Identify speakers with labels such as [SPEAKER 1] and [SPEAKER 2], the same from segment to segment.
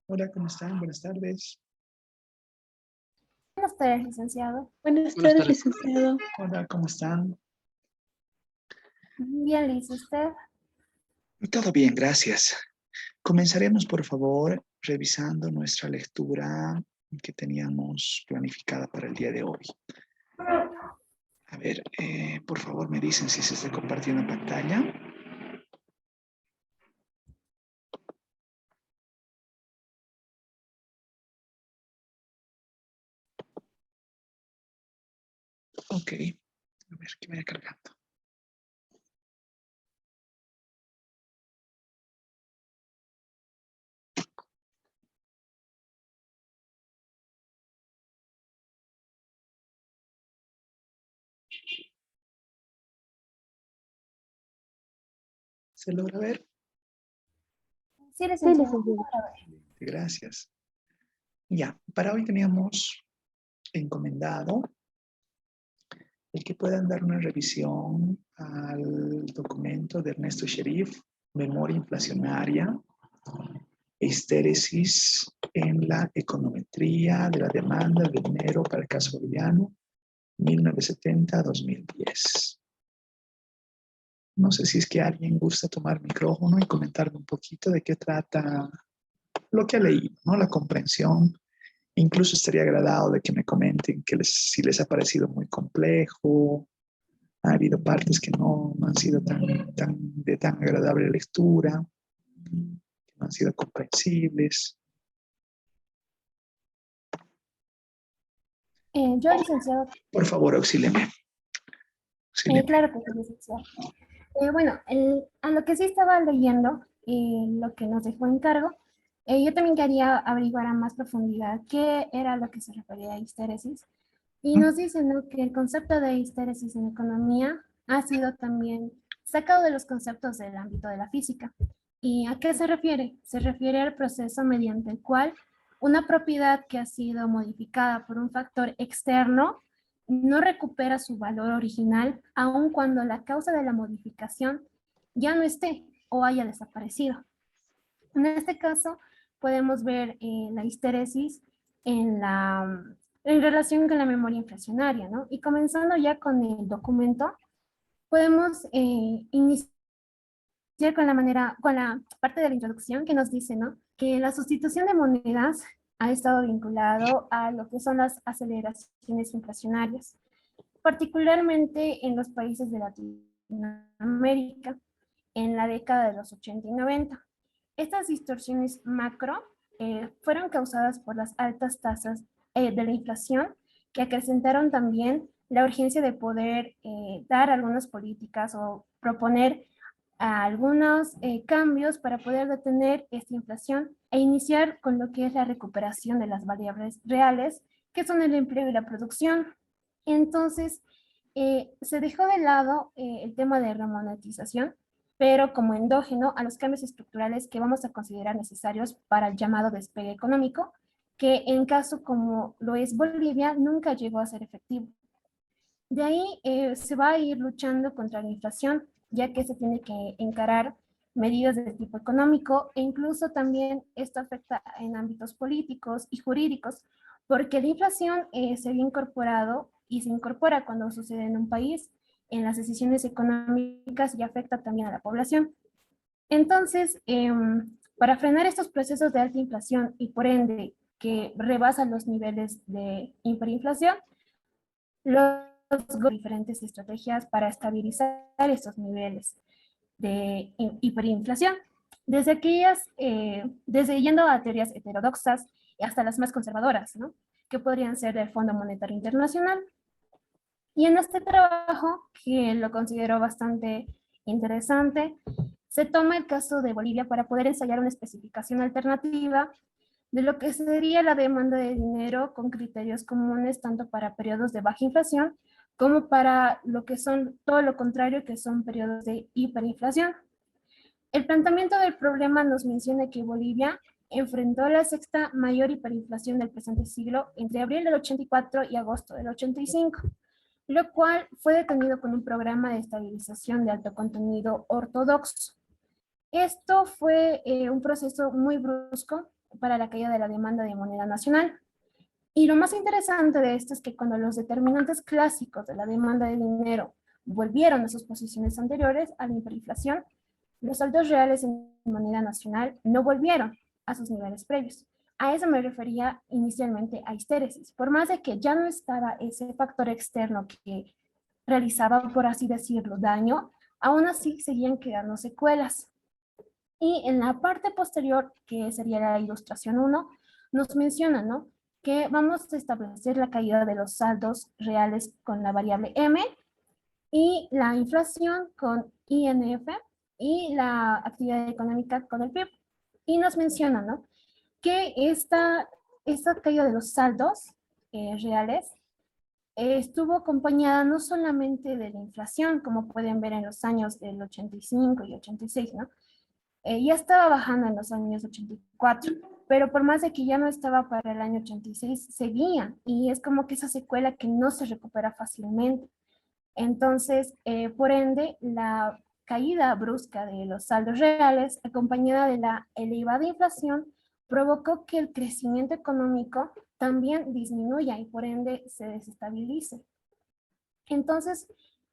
[SPEAKER 1] Hola, ¿cómo están? Buenas tardes.
[SPEAKER 2] Buenas tardes, licenciado.
[SPEAKER 3] Buenas
[SPEAKER 4] Buenas
[SPEAKER 3] tardes,
[SPEAKER 4] tardes.
[SPEAKER 3] licenciado.
[SPEAKER 1] Hola, ¿cómo están?
[SPEAKER 2] Bien, Liz, ¿usted?
[SPEAKER 1] Todo bien, gracias. Comenzaremos, por favor, revisando nuestra lectura que teníamos planificada para el día de hoy. A ver, por favor, me dicen si se está compartiendo pantalla. Ok, a ver, que vaya cargando. ¿Se logra ver?
[SPEAKER 2] Sí,
[SPEAKER 3] Sí,
[SPEAKER 2] licenciado.
[SPEAKER 3] licenciado.
[SPEAKER 1] Gracias. Ya, para hoy teníamos encomendado el que puedan dar una revisión al documento de Ernesto Sherif, Memoria Inflacionaria, Histéresis en la econometría de la demanda de dinero para el caso boliviano, 1970-2010. No sé si es que alguien gusta tomar micrófono y comentarme un poquito de qué trata lo que ha leído, ¿no? La comprensión. Incluso estaría agradado de que me comenten si les ha parecido muy complejo. Ha habido partes que no han sido de tan agradable lectura, que no han sido comprensibles.
[SPEAKER 2] Yo, licenciado,
[SPEAKER 1] Por favor, auxílieme.
[SPEAKER 2] claro que sí, licenciado. Bueno, a lo que sí estaba leyendo, lo que nos dejó en cargo, yo también quería averiguar a más profundidad qué era lo que se refería a histéresis. Y nos dicen, ¿no?, que el concepto de histéresis en economía ha sido también sacado de los conceptos del ámbito de la física. ¿Y a qué se refiere? Se refiere al proceso mediante el cual una propiedad que ha sido modificada por un factor externo no recupera su valor original, aun cuando la causa de la modificación ya no esté o haya desaparecido. En este caso, podemos ver la histéresis en relación con la memoria inflacionaria, ¿no? Y comenzando ya con el documento, podemos iniciar con la parte de la introducción que nos dice, ¿no?, que la sustitución de monedas ha estado vinculado a lo que son las aceleraciones inflacionarias, particularmente en los países de Latinoamérica, en la década de los 80 y 90. Estas distorsiones macro fueron causadas por las altas tasas de la inflación, que acrecentaron también la urgencia de poder dar algunas políticas o proponer algunos cambios para poder detener esta inflación e iniciar con lo que es la recuperación de las variables reales, que son el empleo y la producción. Entonces, se dejó de lado el tema de remonetización, pero como endógeno a los cambios estructurales que vamos a considerar necesarios para el llamado despegue económico, que en caso como lo es Bolivia, nunca llegó a ser efectivo. De ahí se va a ir luchando contra la inflación, ya que se tiene que encarar medidas de tipo económico e incluso también esto afecta en ámbitos políticos y jurídicos, porque la inflación se había incorporado y se incorpora cuando sucede en un país en las decisiones económicas y afecta también a la población. Entonces, para frenar estos procesos de alta inflación y por ende que rebasan los niveles de hiperinflación, los diferentes estrategias para estabilizar estos niveles de hiperinflación, desde aquellas, desde yendo a teorías heterodoxas hasta las más conservadoras, ¿no?, que podrían ser del Fondo Monetario Internacional. Y en este trabajo, que lo considero bastante interesante, se toma el caso de Bolivia para poder ensayar una especificación alternativa de lo que sería la demanda de dinero con criterios comunes tanto para periodos de baja inflación como para lo que son todo lo contrario, que son periodos de hiperinflación. El planteamiento del problema nos menciona que Bolivia enfrentó la sexta mayor hiperinflación del presente siglo entre abril del 84 y agosto del 85, lo cual fue detenido con un programa de estabilización de alto contenido ortodoxo. Esto fue un proceso muy brusco, para la caída de la demanda de moneda nacional. Y lo más interesante de esto es que cuando los determinantes clásicos de la demanda de dinero volvieron a sus posiciones anteriores a la hiperinflación, los saldos reales en moneda nacional no volvieron a sus niveles previos. A eso me refería inicialmente a histéresis. Por más de que ya no estaba ese factor externo que realizaba, por así decirlo, daño, aún así seguían quedando secuelas. Y en la parte posterior, que sería la ilustración 1, nos menciona, ¿no?, que vamos a establecer la caída de los saldos reales con la variable M y la inflación con INF y la actividad económica con el PIB. Y nos menciona, ¿no?, que esta caída de los saldos reales estuvo acompañada no solamente de la inflación, como pueden ver en los años del 85 y 86, ¿no? Ya estaba bajando en los años 84, pero por más de que ya no estaba para el año 86, seguía, y es como que esa secuela que no se recupera fácilmente. Entonces, por ende, la caída brusca de los saldos reales, acompañada de la elevada inflación, provocó que el crecimiento económico también disminuya y por ende se desestabilice. Entonces,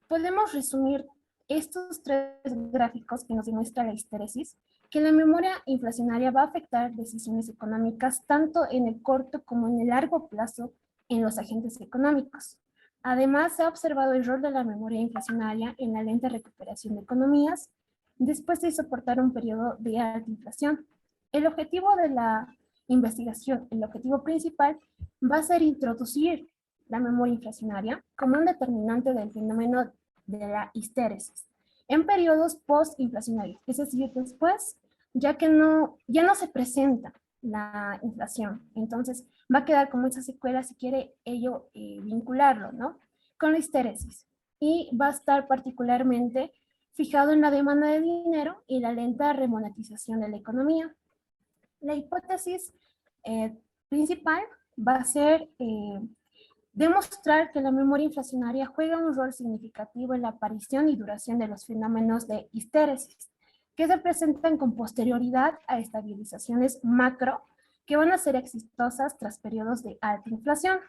[SPEAKER 2] podemos resumir estos tres gráficos que nos demuestra la histéresis, que la memoria inflacionaria va a afectar decisiones económicas tanto en el corto como en el largo plazo en los agentes económicos. Además, se ha observado el rol de la memoria inflacionaria en la lenta recuperación de economías después de soportar un periodo de alta inflación. El objetivo de la investigación, el objetivo principal, va a ser introducir la memoria inflacionaria como un determinante del fenómeno de la histéresis en periodos postinflacionarios, es decir, después, ya no se presenta la inflación. Entonces, va a quedar como esa secuela, si quiere ello vincularlo, ¿no?, con la histéresis. Y va a estar particularmente fijado en la demanda de dinero y la lenta remonetización de la economía. La hipótesis principal va a ser demostrar que la memoria inflacionaria juega un rol significativo en la aparición y duración de los fenómenos de histéresis, que se presentan con posterioridad a estabilizaciones macro que van a ser exitosas tras periodos de alta inflación.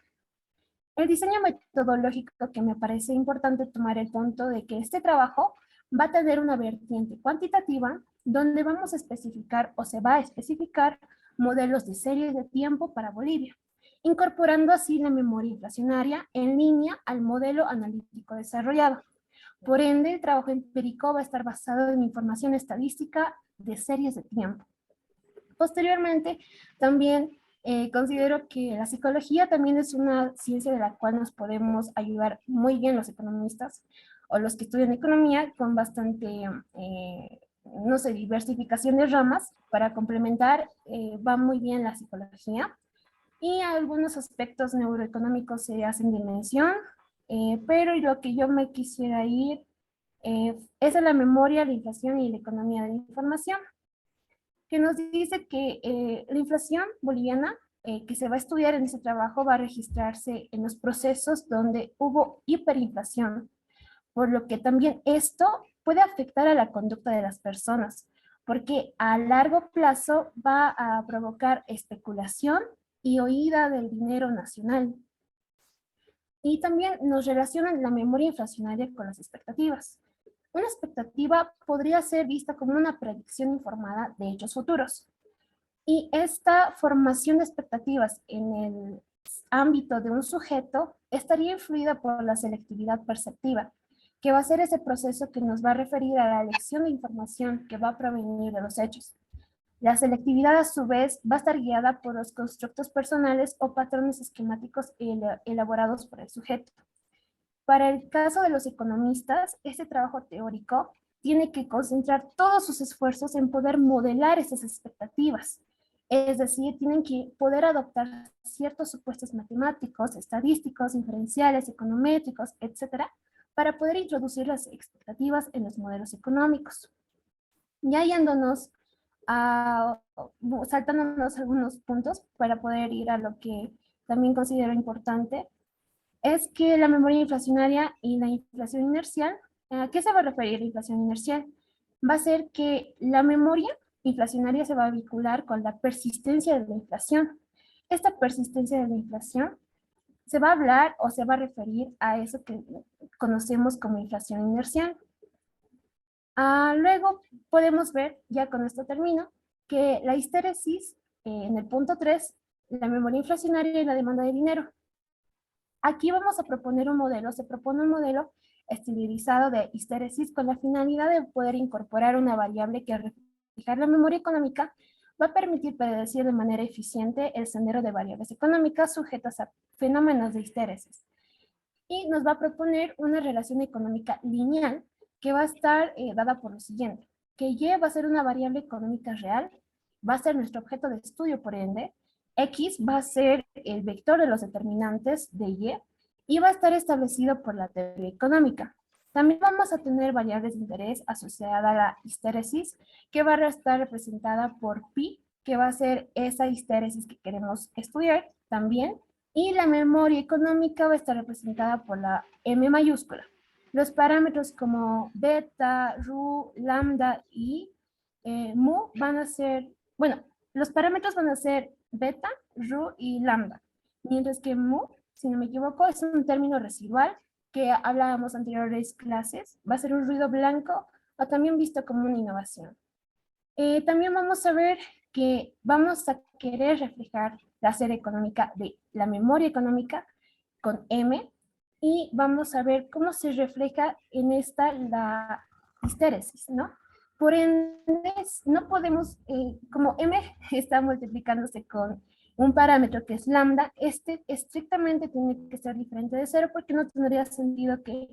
[SPEAKER 2] El diseño metodológico, que me parece importante tomar el punto de que este trabajo va a tener una vertiente cuantitativa donde vamos a especificar o se va a especificar modelos de series de tiempo para Bolivia, incorporando así la memoria inflacionaria en línea al modelo analítico desarrollado. Por ende, el trabajo empírico va a estar basado en información estadística de series de tiempo. Posteriormente, también considero que la psicología también es una ciencia de la cual nos podemos ayudar muy bien los economistas o los que estudian economía con bastante, no sé, diversificación de ramas para complementar, va muy bien la psicología. Y algunos aspectos neuroeconómicos se hacen de mención, pero lo que yo me quisiera ir es a la memoria, la inflación y la economía de la información, que nos dice que la inflación boliviana que se va a estudiar en ese trabajo va a registrarse en los procesos donde hubo hiperinflación, por lo que también esto puede afectar a la conducta de las personas, porque a largo plazo va a provocar especulación y huida del dinero nacional. Y también nos relacionan la memoria inflacionaria con las expectativas. Una expectativa podría ser vista como una predicción informada de hechos futuros. Y esta formación de expectativas en el ámbito de un sujeto estaría influida por la selectividad perceptiva, que va a ser ese proceso que nos va a referir a la elección de información que va a provenir de los hechos. La selectividad, a su vez, va a estar guiada por los constructos personales o patrones esquemáticos elaborados por el sujeto. Para el caso de los economistas, este trabajo teórico tiene que concentrar todos sus esfuerzos en poder modelar esas expectativas. Es decir, tienen que poder adoptar ciertos supuestos matemáticos, estadísticos, inferenciales, econométricos, etcétera, para poder introducir las expectativas en los modelos económicos. Ya yéndonos saltándonos algunos puntos para poder ir a lo que también considero importante, es que la memoria inflacionaria y la inflación inercial, ¿a qué se va a referir la inflación inercial? Va a ser que la memoria inflacionaria se va a vincular con la persistencia de la inflación. Esta persistencia de la inflación se va a hablar o se va a referir a eso que conocemos como inflación inercial. Luego podemos ver, ya con esto termino, que la histéresis en el punto 3, la memoria inflacionaria y la demanda de dinero. Aquí vamos a proponer un modelo, se propone un modelo estilizado de histéresis con la finalidad de poder incorporar una variable que al reflejar la memoria económica va a permitir predecir de manera eficiente el sendero de variables económicas sujetas a fenómenos de histéresis. Y nos va a proponer una relación económica lineal que va a estar dada por lo siguiente, que Y va a ser una variable económica real, va a ser nuestro objeto de estudio por ende, X va a ser el vector de los determinantes de y va a estar establecido por la teoría económica. También vamos a tener variables de interés asociada a la histéresis, que va a estar representada por pi, que va a ser esa histéresis que queremos estudiar también, y la memoria económica va a estar representada por la M mayúscula. Los parámetros como beta, ru, lambda y mu van a ser, bueno, los parámetros van a ser beta, ru y lambda, mientras que mu, si no me equivoco, es un término residual que hablábamos en anteriores clases, va a ser un ruido blanco o también visto como una innovación. También vamos a ver que vamos a querer reflejar la serie económica de la memoria económica con M y vamos a ver cómo se refleja en esta la histéresis, ¿no? Por ende, no podemos, como M está multiplicándose con un parámetro que es lambda, este estrictamente tiene que ser diferente de cero porque no tendría sentido que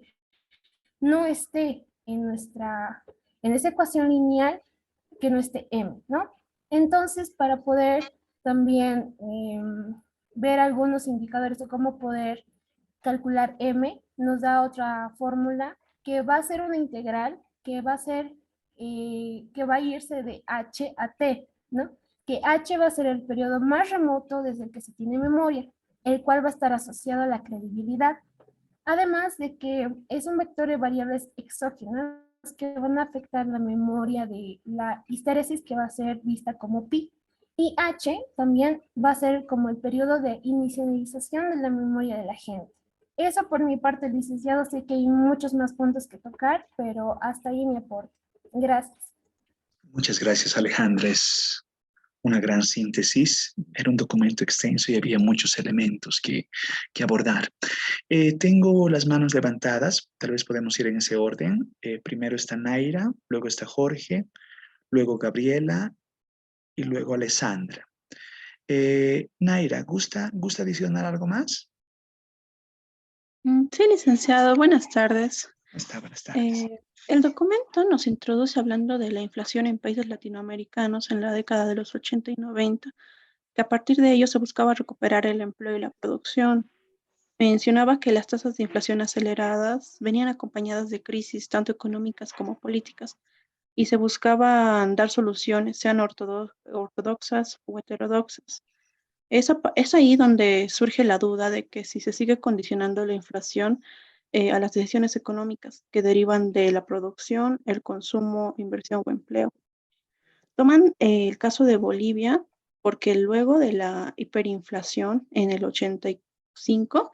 [SPEAKER 2] no esté en esa ecuación lineal que no esté M, ¿no? Entonces, para poder también ver algunos indicadores de cómo poder calcular M, nos da otra fórmula que va a ser una integral, que va a ser, que va a irse de H a T, ¿no? Que H va a ser el periodo más remoto desde el que se tiene memoria, el cual va a estar asociado a la credibilidad. Además de que es un vector de variables exógenas que van a afectar la memoria de la histéresis que va a ser vista como pi. Y H también va a ser como el periodo de inicialización de la memoria de la gente. Eso por mi parte, licenciado, sé que hay muchos más puntos que tocar, pero hasta ahí mi aporte. Gracias.
[SPEAKER 1] Muchas gracias, Alejandra. Es una gran síntesis. Era un documento extenso y había muchos elementos que abordar. Tengo las manos levantadas, tal vez podemos ir en ese orden. Primero está Naira, luego está Jorge, luego Gabriela y luego Alessandra. Naira, ¿gusta adicionar algo más?
[SPEAKER 3] Sí, licenciado, buenas tardes.
[SPEAKER 1] Buenas tardes.
[SPEAKER 3] El documento nos introduce hablando de la inflación en países latinoamericanos en la década de los 80 y 90, que a partir de ello se buscaba recuperar el empleo y la producción. Mencionaba que las tasas de inflación aceleradas venían acompañadas de crisis tanto económicas como políticas y se buscaban dar soluciones, sean ortodoxas o heterodoxas. Es ahí donde surge la duda de que si se sigue condicionando la inflación a las decisiones económicas que derivan de la producción, el consumo, inversión o empleo. Toman el caso de Bolivia porque luego de la hiperinflación en el 85,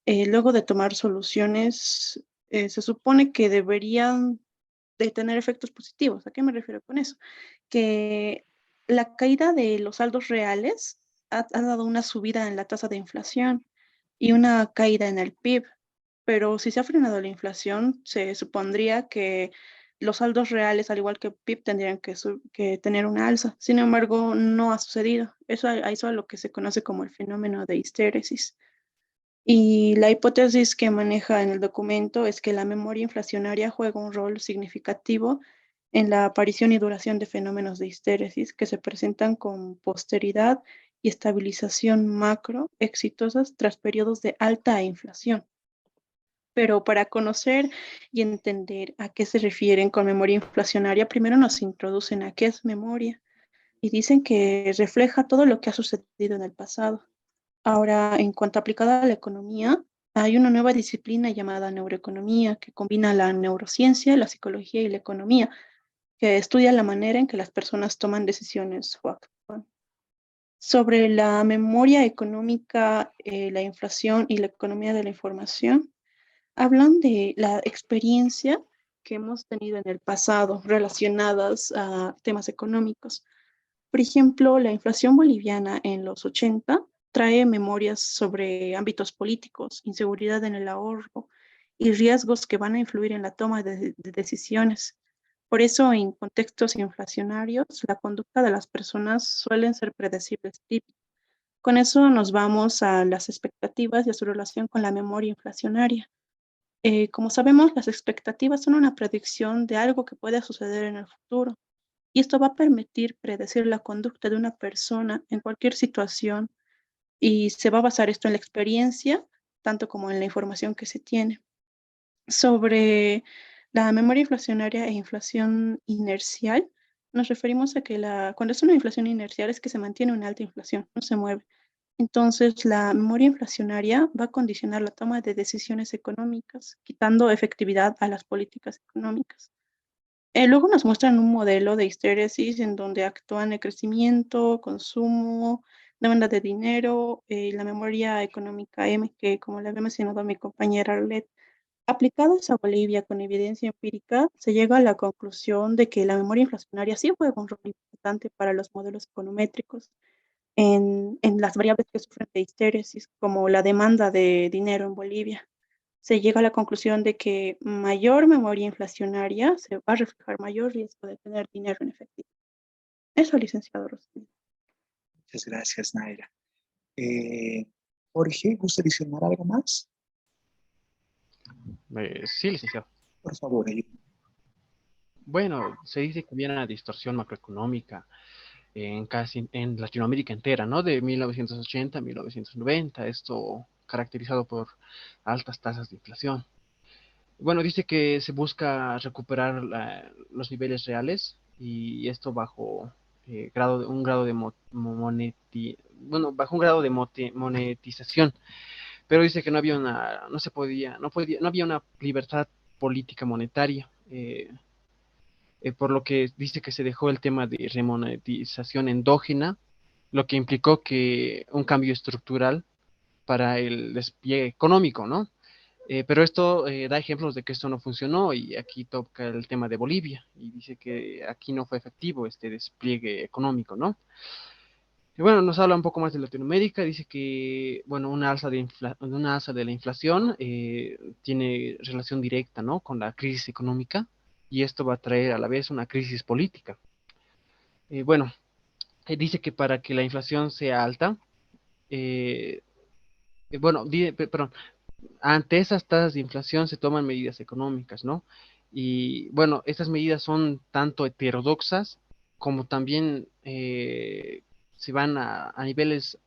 [SPEAKER 3] luego de tomar soluciones, se supone que deberían de tener efectos positivos. ¿A qué me refiero con eso? Que la caída de los saldos reales ha dado una subida en la tasa de inflación y una caída en el PIB, pero si se ha frenado la inflación, se supondría que los saldos reales, al igual que PIB, tendrían que tener una alza. Sin embargo, no ha sucedido. Eso es lo que se conoce como el fenómeno de histéresis. Y la hipótesis que maneja en el documento es que la memoria inflacionaria juega un rol significativo en la aparición y duración de fenómenos de histéresis que se presentan con posteridad y estabilización macro exitosas tras periodos de alta inflación. Pero para conocer y entender a qué se refieren con memoria inflacionaria, primero nos introducen a qué es memoria y dicen que refleja todo lo que ha sucedido en el pasado. Ahora, en cuanto aplicada a la economía, hay una nueva disciplina llamada neuroeconomía que combina la neurociencia, la psicología y la economía, que estudia la manera en que las personas toman decisiones o actúan. Sobre la memoria económica, la inflación y la economía de la información, hablan de la experiencia que hemos tenido en el pasado relacionadas a temas económicos. Por ejemplo, la inflación boliviana en los 80 trae memorias sobre ámbitos políticos, inseguridad en el ahorro y riesgos que van a influir en la toma de decisiones. Por eso, en contextos inflacionarios, la conducta de las personas suelen ser predecibles. Con eso nos vamos a las expectativas y a su relación con la memoria inflacionaria. Como sabemos, las expectativas son una predicción de algo que puede suceder en el futuro. Y esto va a permitir predecir la conducta de una persona en cualquier situación y se va a basar esto en la experiencia, tanto como en la información que se tiene. Sobre la memoria inflacionaria e inflación inercial, nos referimos a que cuando es una inflación inercial es que se mantiene una alta inflación, no se mueve. Entonces, la memoria inflacionaria va a condicionar la toma de decisiones económicas, quitando efectividad a las políticas económicas. Luego nos muestran un modelo de histéresis en donde actúan el crecimiento, consumo, demanda de dinero, la memoria económica M, que como le había mencionado mi compañera Arlet, aplicados a Bolivia con evidencia empírica, se llega a la conclusión de que la memoria inflacionaria sí juega un rol importante para los modelos econométricos en las variables que sufren de histéresis, como la demanda de dinero en Bolivia. Se llega a la conclusión de que mayor memoria inflacionaria se va a reflejar mayor riesgo de tener dinero en efectivo. Eso, licenciado Rosales.
[SPEAKER 1] Muchas gracias, Naira. Jorge, ¿gusta adicionar algo más?
[SPEAKER 4] Sí, licenciado.
[SPEAKER 1] Por favor, ayúdame.
[SPEAKER 4] Bueno, se dice que había una distorsión macroeconómica en Latinoamérica entera, ¿no? De 1980 a 1990, esto caracterizado por altas tasas de inflación. Bueno, dice que se busca recuperar los niveles reales y esto bajo un grado de bajo un grado de monetización, pero dice que no había no había una libertad política monetaria. Por lo que dice que se dejó el tema de remonetización endógena, lo que implicó que un cambio estructural para el despliegue económico, ¿no? Pero esto da ejemplos de que esto no funcionó y aquí toca el tema de Bolivia y dice que aquí no fue efectivo este despliegue económico, ¿no? Y bueno, nos habla un poco más de Latinoamérica, dice que, bueno, una alza de la inflación tiene relación directa, ¿no? Con la crisis económica y esto va a traer a la vez una crisis política. Bueno, dice que para que la inflación sea alta, eh, perdón, ante esas tasas de inflación se toman medidas económicas, ¿no? Y bueno, estas medidas son tanto heterodoxas como también se van a niveles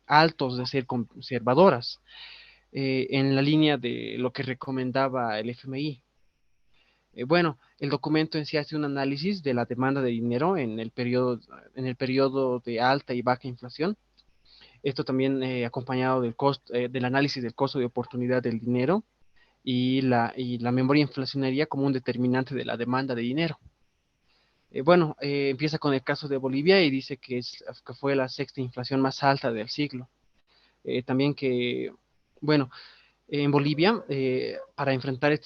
[SPEAKER 4] altos de ser conservadoras, en la línea de lo que recomendaba el FMI. Bueno, el documento en sí hace un análisis de la demanda de dinero en el periodo de alta y baja inflación. Esto también acompañado del análisis del costo de oportunidad del dinero y la memoria inflacionaria como un determinante de la demanda de dinero. Bueno, empieza con el caso de Bolivia y dice que fue la sexta inflación más alta del siglo. También que, bueno, en Bolivia, para enfrentar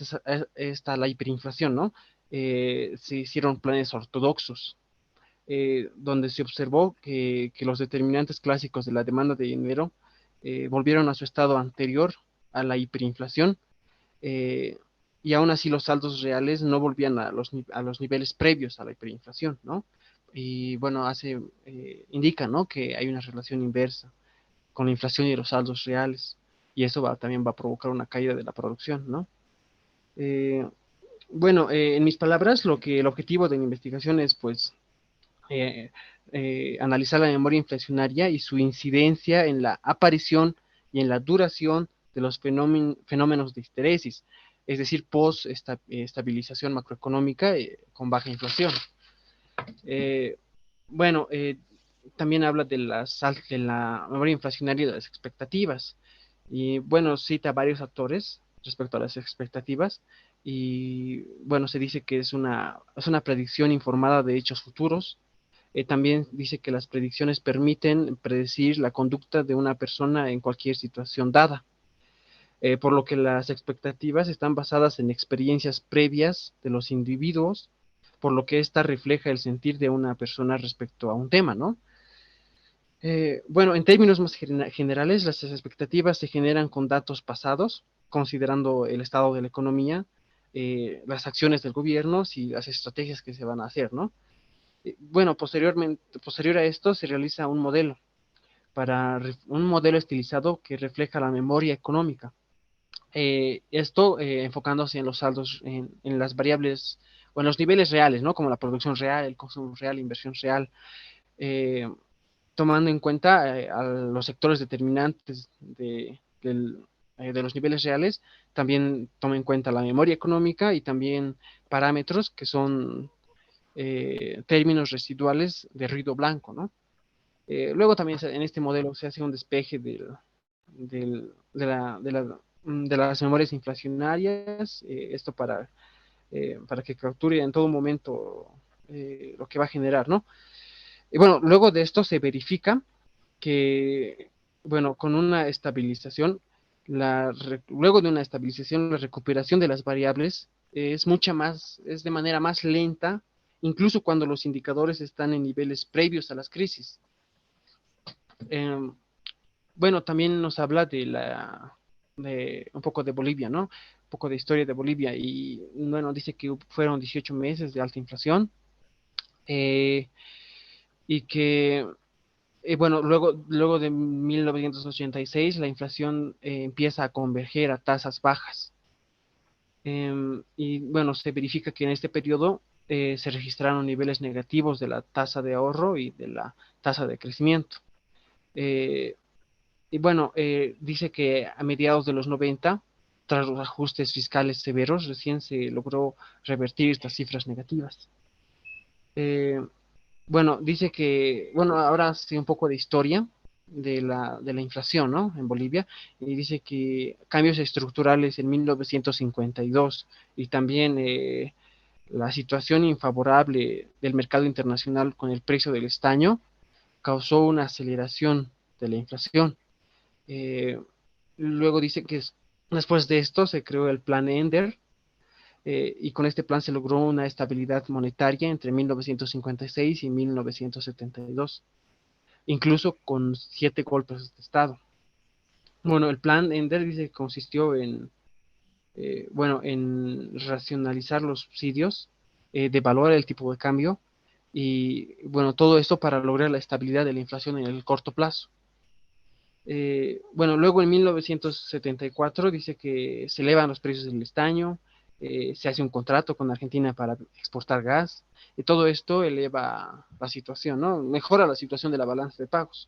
[SPEAKER 4] la hiperinflación, ¿no? Se hicieron planes ortodoxos, donde se observó que los determinantes clásicos de la demanda de dinero volvieron a su estado anterior a la hiperinflación, eh, y aún así los saldos reales no volvían a los niveles previos a la hiperinflación, ¿no? Y bueno, indica, ¿no? Que hay una relación inversa con la inflación y los saldos reales, y eso también va a provocar una caída de la producción, ¿no? Eh, bueno, en mis palabras, el objetivo de la investigación es, pues, eh, analizar la memoria inflacionaria y su incidencia en la aparición y en la duración de los fenómenos de histeresis, es decir, post-estabilización macroeconómica con baja inflación. Eh, bueno, también habla de la memoria inflacionaria y de las expectativas. Y bueno, cita varios actores respecto a las expectativas, y bueno, se dice que es una predicción informada de hechos futuros. También dice que las predicciones permiten predecir la conducta de una persona en cualquier situación dada, por lo que las expectativas están basadas en experiencias previas de los individuos, por lo que esta refleja el sentir de una persona respecto a un tema, ¿no? Bueno, en términos más generales, las expectativas se generan con datos pasados, considerando el estado de la economía, las acciones del gobierno y las estrategias que se van a hacer, ¿no? Bueno, posterior a esto se realiza un modelo un modelo estilizado que refleja la memoria económica. Esto enfocándose en los saldos, en las variables o en los niveles reales, ¿no? Como la producción real, el consumo real, inversión real, eh, tomando en cuenta a los sectores determinantes de los niveles reales, también toma en cuenta la memoria económica y también parámetros que son términos residuales de ruido blanco, ¿no? Luego también en este modelo se hace un despeje de las memorias inflacionarias, esto para que capture en todo momento lo que va a generar, ¿no? Y bueno, luego de esto se verifica que, bueno, con una estabilización, luego de una estabilización, la recuperación de las variables es de manera más lenta, incluso cuando los indicadores están en niveles previos a las crisis. Eh, bueno, también nos habla de un poco de Bolivia, ¿no? Un poco de historia de Bolivia y, bueno, dice que fueron 18 meses de alta inflación eh, y que bueno, luego de 1986 la inflación empieza a converger a tasas bajas. Y bueno, se verifica que en este periodo se registraron niveles negativos de la tasa de ahorro y de la tasa de crecimiento. Eh, y bueno, dice que a mediados de los 90, tras los ajustes fiscales severos, recién se logró revertir estas cifras negativas. Eh, Bueno, dice que, bueno, ahora sí un poco de historia de la inflación, ¿no? En Bolivia, y dice que cambios estructurales en 1952 y también la situación infavorable del mercado internacional con el precio del estaño causó una aceleración de la inflación. Eh, Luego dice que después de esto se creó el Plan Ender, y con este plan se logró una estabilidad monetaria entre 1956 y 1972, incluso con 7 golpes de Estado. Bueno, el plan Ender dice que consistió bueno, en racionalizar los subsidios, devaluar el tipo de cambio y, bueno, todo esto para lograr la estabilidad de la inflación en el corto plazo. Bueno, luego en 1974 dice que se elevan los precios del estaño, se hace un contrato con Argentina para exportar gas, y todo esto eleva la situación, ¿no? Mejora la situación de la balanza de pagos.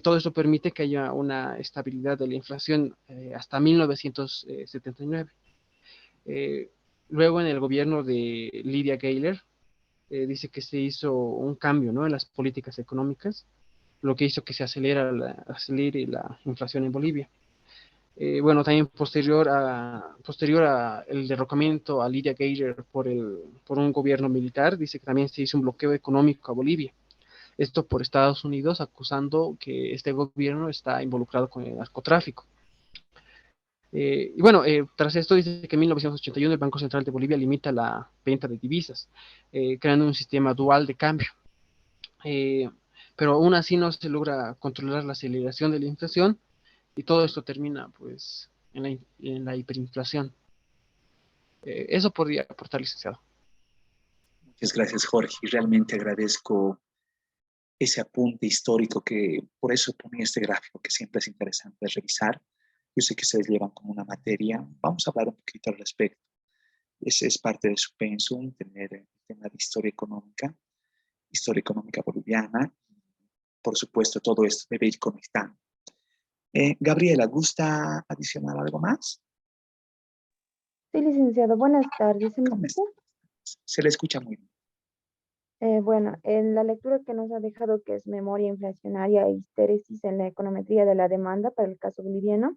[SPEAKER 4] Todo esto permite que haya una estabilidad de la inflación hasta 1979. Eh, Luego en el gobierno de Lydia Gayler dice que se hizo un cambio, ¿no? En las políticas económicas, lo que hizo que se acelere la inflación en Bolivia. Bueno, también posterior a el derrocamiento a Lydia Gayler por un gobierno militar, dice que también se hizo un bloqueo económico a Bolivia. Esto por Estados Unidos acusando que este gobierno está involucrado con el narcotráfico. Y bueno, tras esto dice que en 1981 el Banco Central de Bolivia limita la venta de divisas, creando un sistema dual de cambio. Eh, pero aún así no se logra controlar la aceleración de la inflación y todo esto termina pues en la hiperinflación. Eso podría aportar, licenciado.
[SPEAKER 1] Muchas gracias, Jorge. Realmente agradezco ese apunte histórico que por eso ponía este gráfico que siempre es interesante revisar. Yo sé que ustedes llevan como una materia. Vamos a hablar un poquito al respecto. Ese es parte de su pensum, tener el tema de historia económica boliviana. Por supuesto, todo esto debe ir conectando. Gabriela, ¿gusta adicionar algo más?
[SPEAKER 5] Sí, licenciado, buenas tardes. ¿Se me
[SPEAKER 1] ¿Cómo está?
[SPEAKER 5] escucha?
[SPEAKER 1] Se le escucha muy bien.
[SPEAKER 5] Bueno, en la lectura que nos ha dejado, que es memoria inflacionaria e histéresis en la econometría de la demanda para el caso boliviano,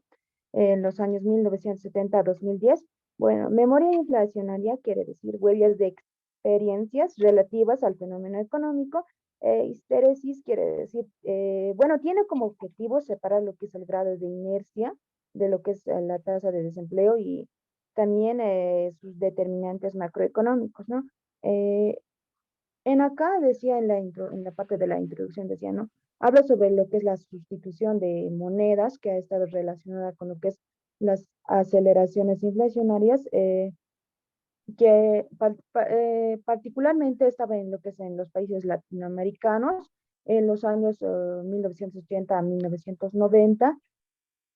[SPEAKER 5] en los años 1970 a 2010, Bueno, memoria inflacionaria quiere decir huellas de experiencias relativas al fenómeno económico. Histéresis quiere decir, bueno, tiene como objetivo separar lo que es el grado de inercia de lo que es la tasa de desempleo y también sus determinantes macroeconómicos, ¿no? Eh, en acá decía en la parte de la introducción, decía, ¿no? Habla sobre lo que es la sustitución de monedas que ha estado relacionada con lo que es las aceleraciones inflacionarias, que particularmente estaba en lo que es en los países latinoamericanos en los años 1980 a 1990.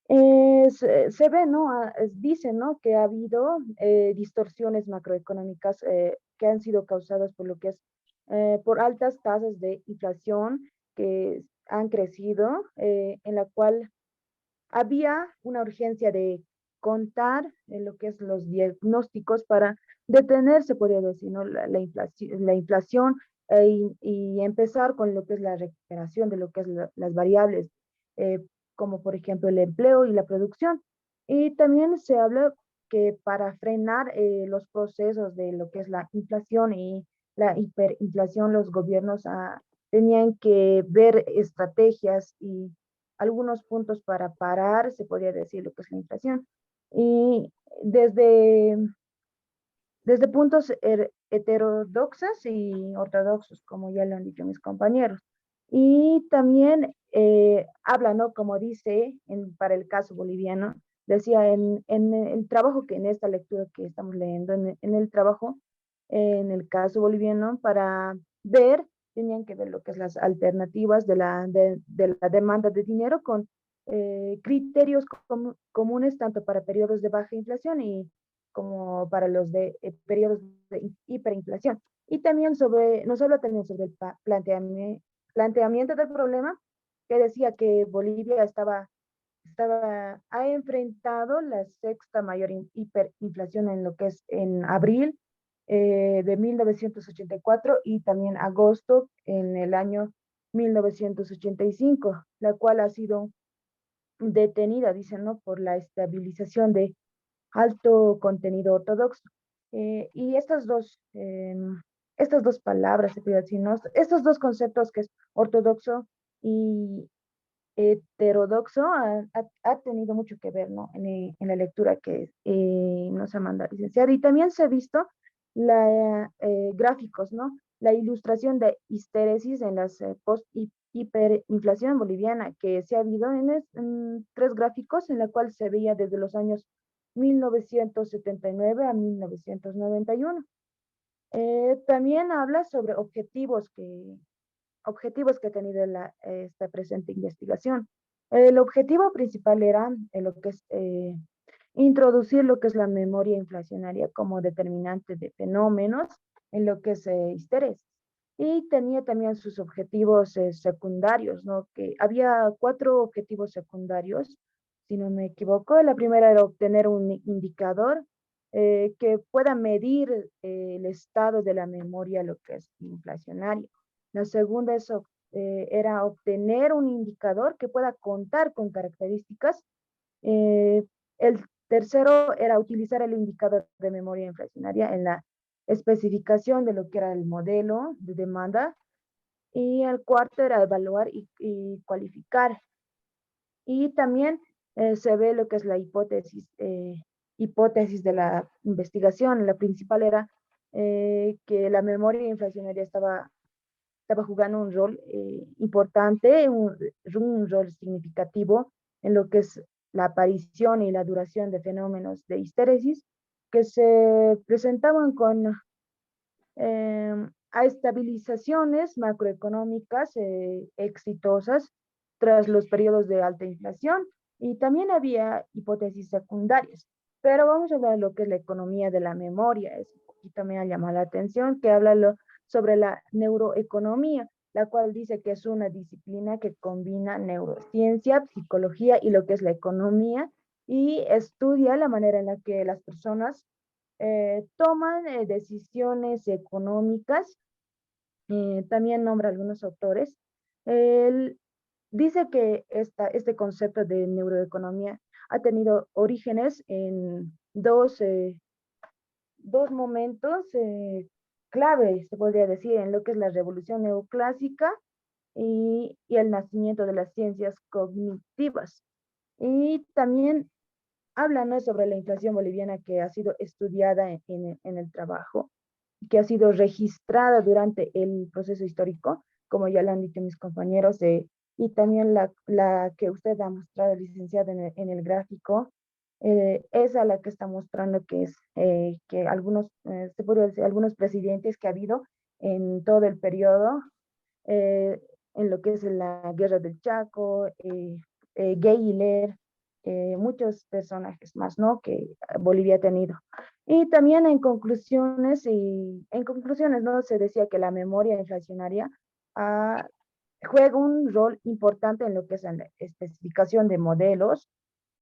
[SPEAKER 5] Se ve, ¿no? Dice, ¿no? Que ha habido distorsiones macroeconómicas que han sido causadas por lo que es por altas tasas de inflación que han crecido, en la cual había una urgencia de contar en lo que es los diagnósticos para detenerse, podría decir, ¿no? La inflación y empezar con lo que es la recuperación de lo que es las variables, eh, como por ejemplo el empleo y la producción. Y también se habla que para frenar los procesos de lo que es la inflación y la hiperinflación, los gobiernos tenían que ver estrategias y algunos puntos para parar, se podría decir, lo que es la inflación. Y desde, desde puntos heterodoxos y ortodoxos, como ya lo han dicho mis compañeros. Y también habla, ¿no? Como dice para el caso boliviano, decía en el trabajo que en esta lectura que estamos leyendo, en el trabajo, en el caso boliviano, para ver, tenían que ver lo que es las alternativas de la demanda de dinero con criterios comunes tanto para periodos de baja inflación y como para los de periodos de hiperinflación. Y también nos habla también sobre el planteamiento del problema, que decía que Bolivia ha enfrentado la sexta mayor hiperinflación en lo que es en abril de 1984 y también agosto en el año 1985, la cual ha sido detenida, dicen, ¿no? Por la estabilización de alto contenido ortodoxo. Y estas dos palabras, se puede decir, ¿no? Estos dos conceptos que es ortodoxo y heterodoxo ha tenido mucho que ver, ¿no? En la lectura que nos ha mandado licenciado. Y también se ha visto gráficos, ¿no? La ilustración de histéresis en las hiperinflación boliviana, que se ha habido en tres gráficos, en la cual se veía desde los años 1979 a 1991. También habla sobre objetivos que ha tenido esta presente investigación. El objetivo principal era lo que es introducir lo que es la memoria inflacionaria como determinante de fenómenos en lo que es interés. Y tenía también sus objetivos secundarios, ¿no? Que había cuatro objetivos secundarios, si no me equivoco. La primera era obtener un indicador que pueda medir el estado de la memoria, lo que es inflacionario. La segunda era obtener un indicador que pueda contar con características. El tercero era utilizar el indicador de memoria inflacionaria en la especificación de lo que era el modelo de demanda. Y el cuarto era evaluar y cualificar. Y también se ve lo que es la hipótesis de la investigación. La principal era que la memoria inflacionaria estaba jugando un rol importante, un rol significativo en lo que es la aparición y la duración de fenómenos de histéresis que se presentaban con a estabilizaciones macroeconómicas exitosas tras los periodos de alta inflación y también había hipótesis secundarias. Pero vamos a hablar de lo que es la economía de la memoria. Es un poquito me ha llamado la atención que habla sobre la neuroeconomía, la cual dice que es una disciplina que combina neurociencia, psicología y lo que es la economía y estudia la manera en la que las personas toman decisiones económicas. También nombra algunos autores. Él dice que este concepto de neuroeconomía ha tenido orígenes en dos dos momentos clave, se podría decir, en lo que es la revolución neoclásica y el nacimiento de las ciencias cognitivas. Y también habla, ¿no?, sobre la inflación boliviana que ha sido estudiada en el trabajo, que ha sido registrada durante el proceso histórico, como ya lo han dicho mis compañeros, y también la que usted ha mostrado, licenciada, en el gráfico, es a la que está mostrando que es que algunos, se podría decir, algunos presidentes que ha habido en todo el periodo, eh, en lo que es la Guerra del Chaco, Geiler, muchos personajes más, ¿no?, que Bolivia ha tenido. Y también en conclusiones, ¿no?, se decía que la memoria inflacionaria ah, juega un rol importante en lo que es la especificación de modelos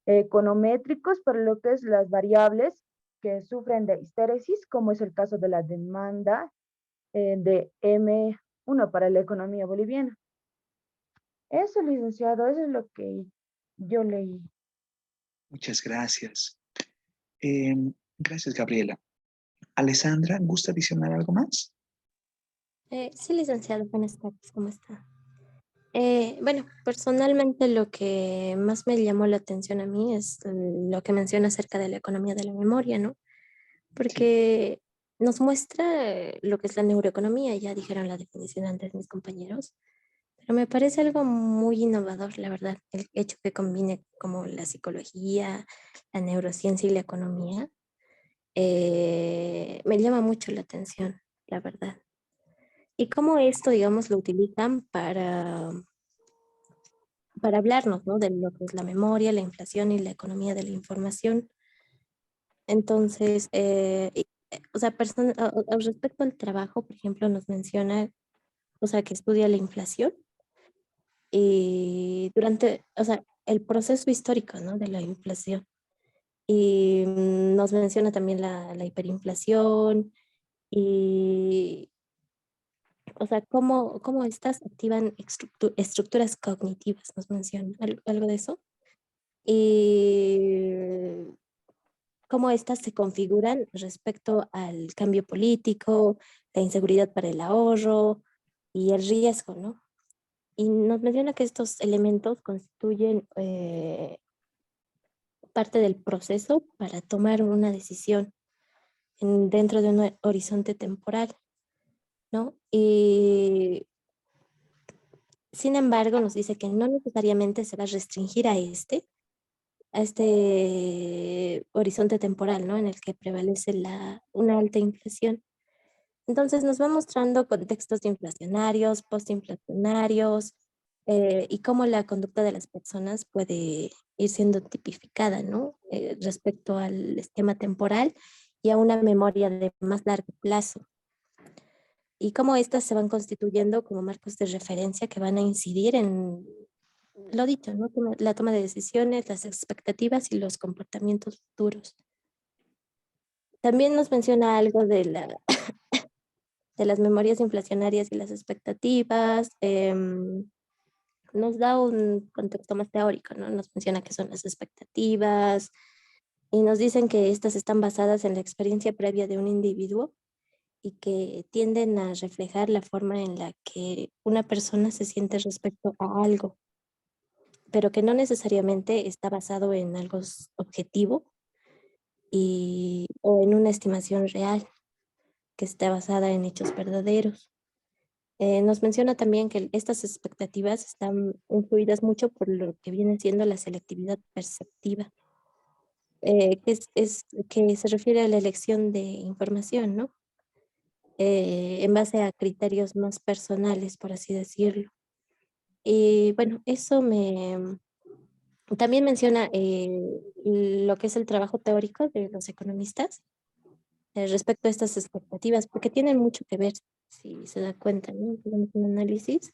[SPEAKER 5] econométricos para lo que es las variables que sufren de histéresis, como es el caso de la demanda de M1 para la economía boliviana. Eso, licenciado, eso es lo que yo leí.
[SPEAKER 1] Muchas gracias. Gracias, Gabriela. Alessandra, ¿gusta adicionar algo más?
[SPEAKER 6] Sí, licenciado, buenas tardes, ¿cómo está? Bueno, personalmente lo que más me llamó la atención a mí es lo que menciona acerca de la economía de la memoria, ¿no?
[SPEAKER 1] Sí,
[SPEAKER 6] Porque nos muestra lo que es la neuroeconomía, ya dijeron la definición antes mis compañeros, pero me parece algo muy innovador, la verdad, el hecho que combine como la psicología, la neurociencia y la economía, me llama mucho la atención, la verdad. Y cómo esto, digamos, lo utilizan para hablarnos, ¿no?, de lo que es la memoria, la inflación y la economía de la información. Entonces, o sea, respecto al trabajo, por ejemplo, nos menciona, o sea, que estudia la inflación y durante, o sea, el proceso histórico, ¿no?, de la inflación. Y nos menciona también la hiperinflación y, o sea, cómo estas activan estructuras cognitivas, nos menciona algo de eso. Y cómo éstas se configuran respecto al cambio político, la inseguridad para el ahorro y el riesgo, ¿no? Y nos menciona que estos elementos constituyen parte del proceso para tomar una decisión dentro de un horizonte temporal, ¿no? Y sin embargo, nos dice que no necesariamente se va a restringir a este horizonte temporal, ¿no?, en el que prevalece una alta inflación. Entonces nos va mostrando contextos inflacionarios, postinflacionarios, y cómo la conducta de las personas puede ir siendo tipificada, ¿no?, respecto al esquema temporal y a una memoria de más largo plazo. Y cómo éstas se van constituyendo como marcos de referencia que van a incidir en, lo dicho, ¿no?, la toma de decisiones, las expectativas y los comportamientos futuros. También nos menciona algo de las memorias inflacionarias y las expectativas. Nos da un contexto más teórico, ¿no? Nos menciona qué son las expectativas y nos dicen que estas están basadas en la experiencia previa de un individuo y que tienden a reflejar la forma en la que una persona se siente respecto a algo, pero que no necesariamente está basado en algo objetivo o en una estimación real que esté basada en hechos verdaderos. Nos menciona también que estas expectativas están influidas mucho por lo que viene siendo la selectividad perceptiva, que se refiere a la elección de información, ¿no? En base a criterios más personales, por así decirlo. Y bueno, también menciona lo que es el trabajo teórico de los economistas respecto a estas expectativas, porque tienen mucho que ver, si se da cuenta, ¿no? Hacemos un análisis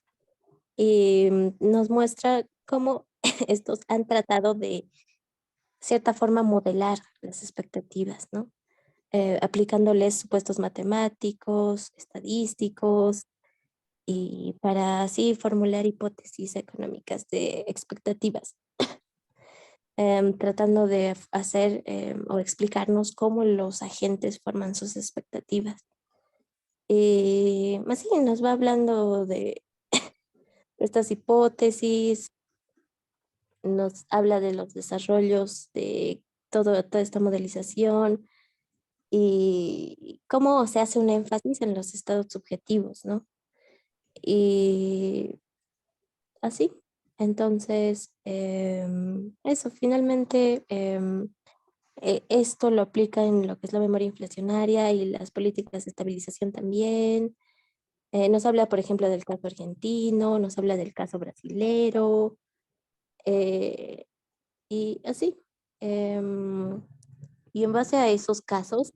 [SPEAKER 6] y nos muestra cómo estos han tratado de cierta forma modelar las expectativas, ¿no? Aplicándoles supuestos matemáticos, estadísticos, y para así formular hipótesis económicas de expectativas. tratando de hacer o explicarnos cómo los agentes forman sus expectativas. Más bien nos va hablando de estas hipótesis, nos habla de los desarrollos de toda esta modelización y cómo se hace un énfasis en los estados subjetivos, ¿no? Y así. Entonces, eso, finalmente, esto lo aplica en lo que es la memoria inflacionaria y las políticas de estabilización también. Nos habla, por ejemplo, del caso argentino, nos habla del caso brasilero, eh, y así. Y en base a esos casos,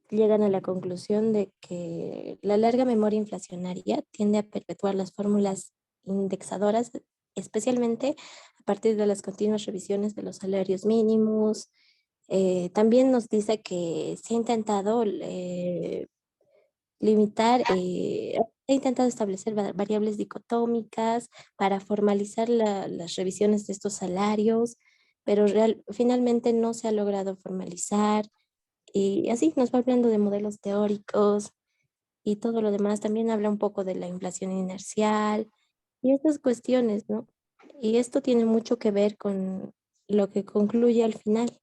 [SPEAKER 6] llegan a la conclusión de que la larga memoria inflacionaria tiende a perpetuar las fórmulas indexadoras, especialmente a partir de las continuas revisiones de los salarios mínimos. También nos dice que se ha intentado limitar, he intentado establecer variables dicotómicas para formalizar las revisiones de estos salarios, pero finalmente no se ha logrado formalizar. Y así nos va hablando de modelos teóricos y todo lo demás. También habla un poco de la inflación inercial y estas cuestiones, ¿no? Y esto tiene mucho que ver con lo que concluye al final,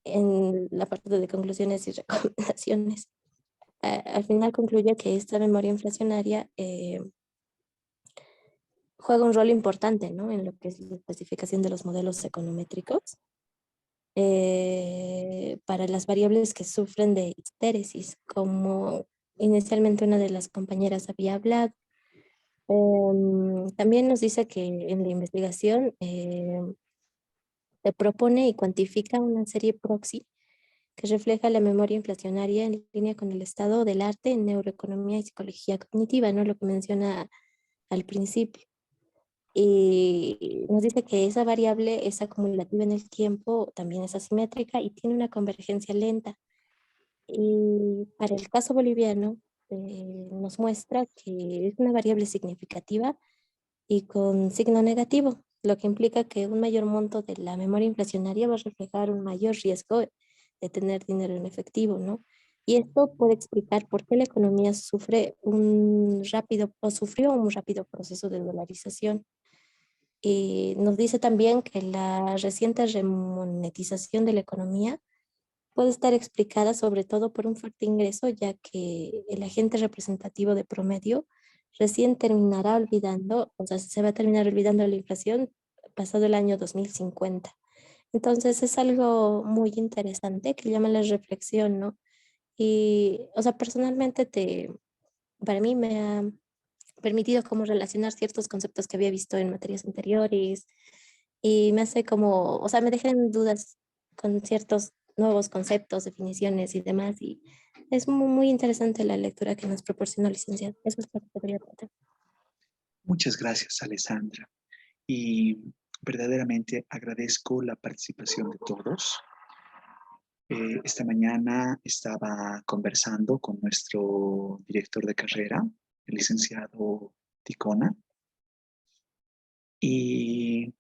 [SPEAKER 6] en la parte de conclusiones y recomendaciones. Al final concluye que esta memoria inflacionaria juega un rol importante, ¿no? En lo que es la especificación de los modelos econométricos para las variables que sufren de histéresis, como inicialmente una de las compañeras había hablado. También nos dice que en la investigación se propone y cuantifica una serie proxy que refleja la memoria inflacionaria en línea con el estado del arte en neuroeconomía y psicología cognitiva, ¿no? Lo que menciona al principio. Y nos dice que esa variable es acumulativa en el tiempo, también es asimétrica y tiene una convergencia lenta. Y para el caso boliviano, nos muestra que es una variable significativa y con signo negativo, lo que implica que un mayor monto de la memoria inflacionaria va a reflejar un mayor riesgo de tener dinero en efectivo, ¿no? Y esto puede explicar por qué la economía sufre un rápido o sufrió un rápido proceso de dolarización. Y nos dice también que la reciente remonetización de la economía puede estar explicada sobre todo por un fuerte ingreso, ya que el agente representativo de promedio recién terminará olvidando, o sea, se va a terminar olvidando la inflación pasado el año 2050. Entonces es algo muy interesante que llama la reflexión, ¿no? Y, o sea, personalmente para mí me ha permitido como relacionar ciertos conceptos que había visto en materias anteriores y me hace como, o sea, me deja en dudas con ciertos nuevos conceptos, definiciones y demás y es muy interesante la lectura que nos proporcionó licenciado. Eso es lo que podría contar.
[SPEAKER 1] Muchas gracias, Alessandra. Y verdaderamente agradezco la participación de todos. Esta mañana estaba conversando con nuestro director de carrera, el licenciado Ticona, y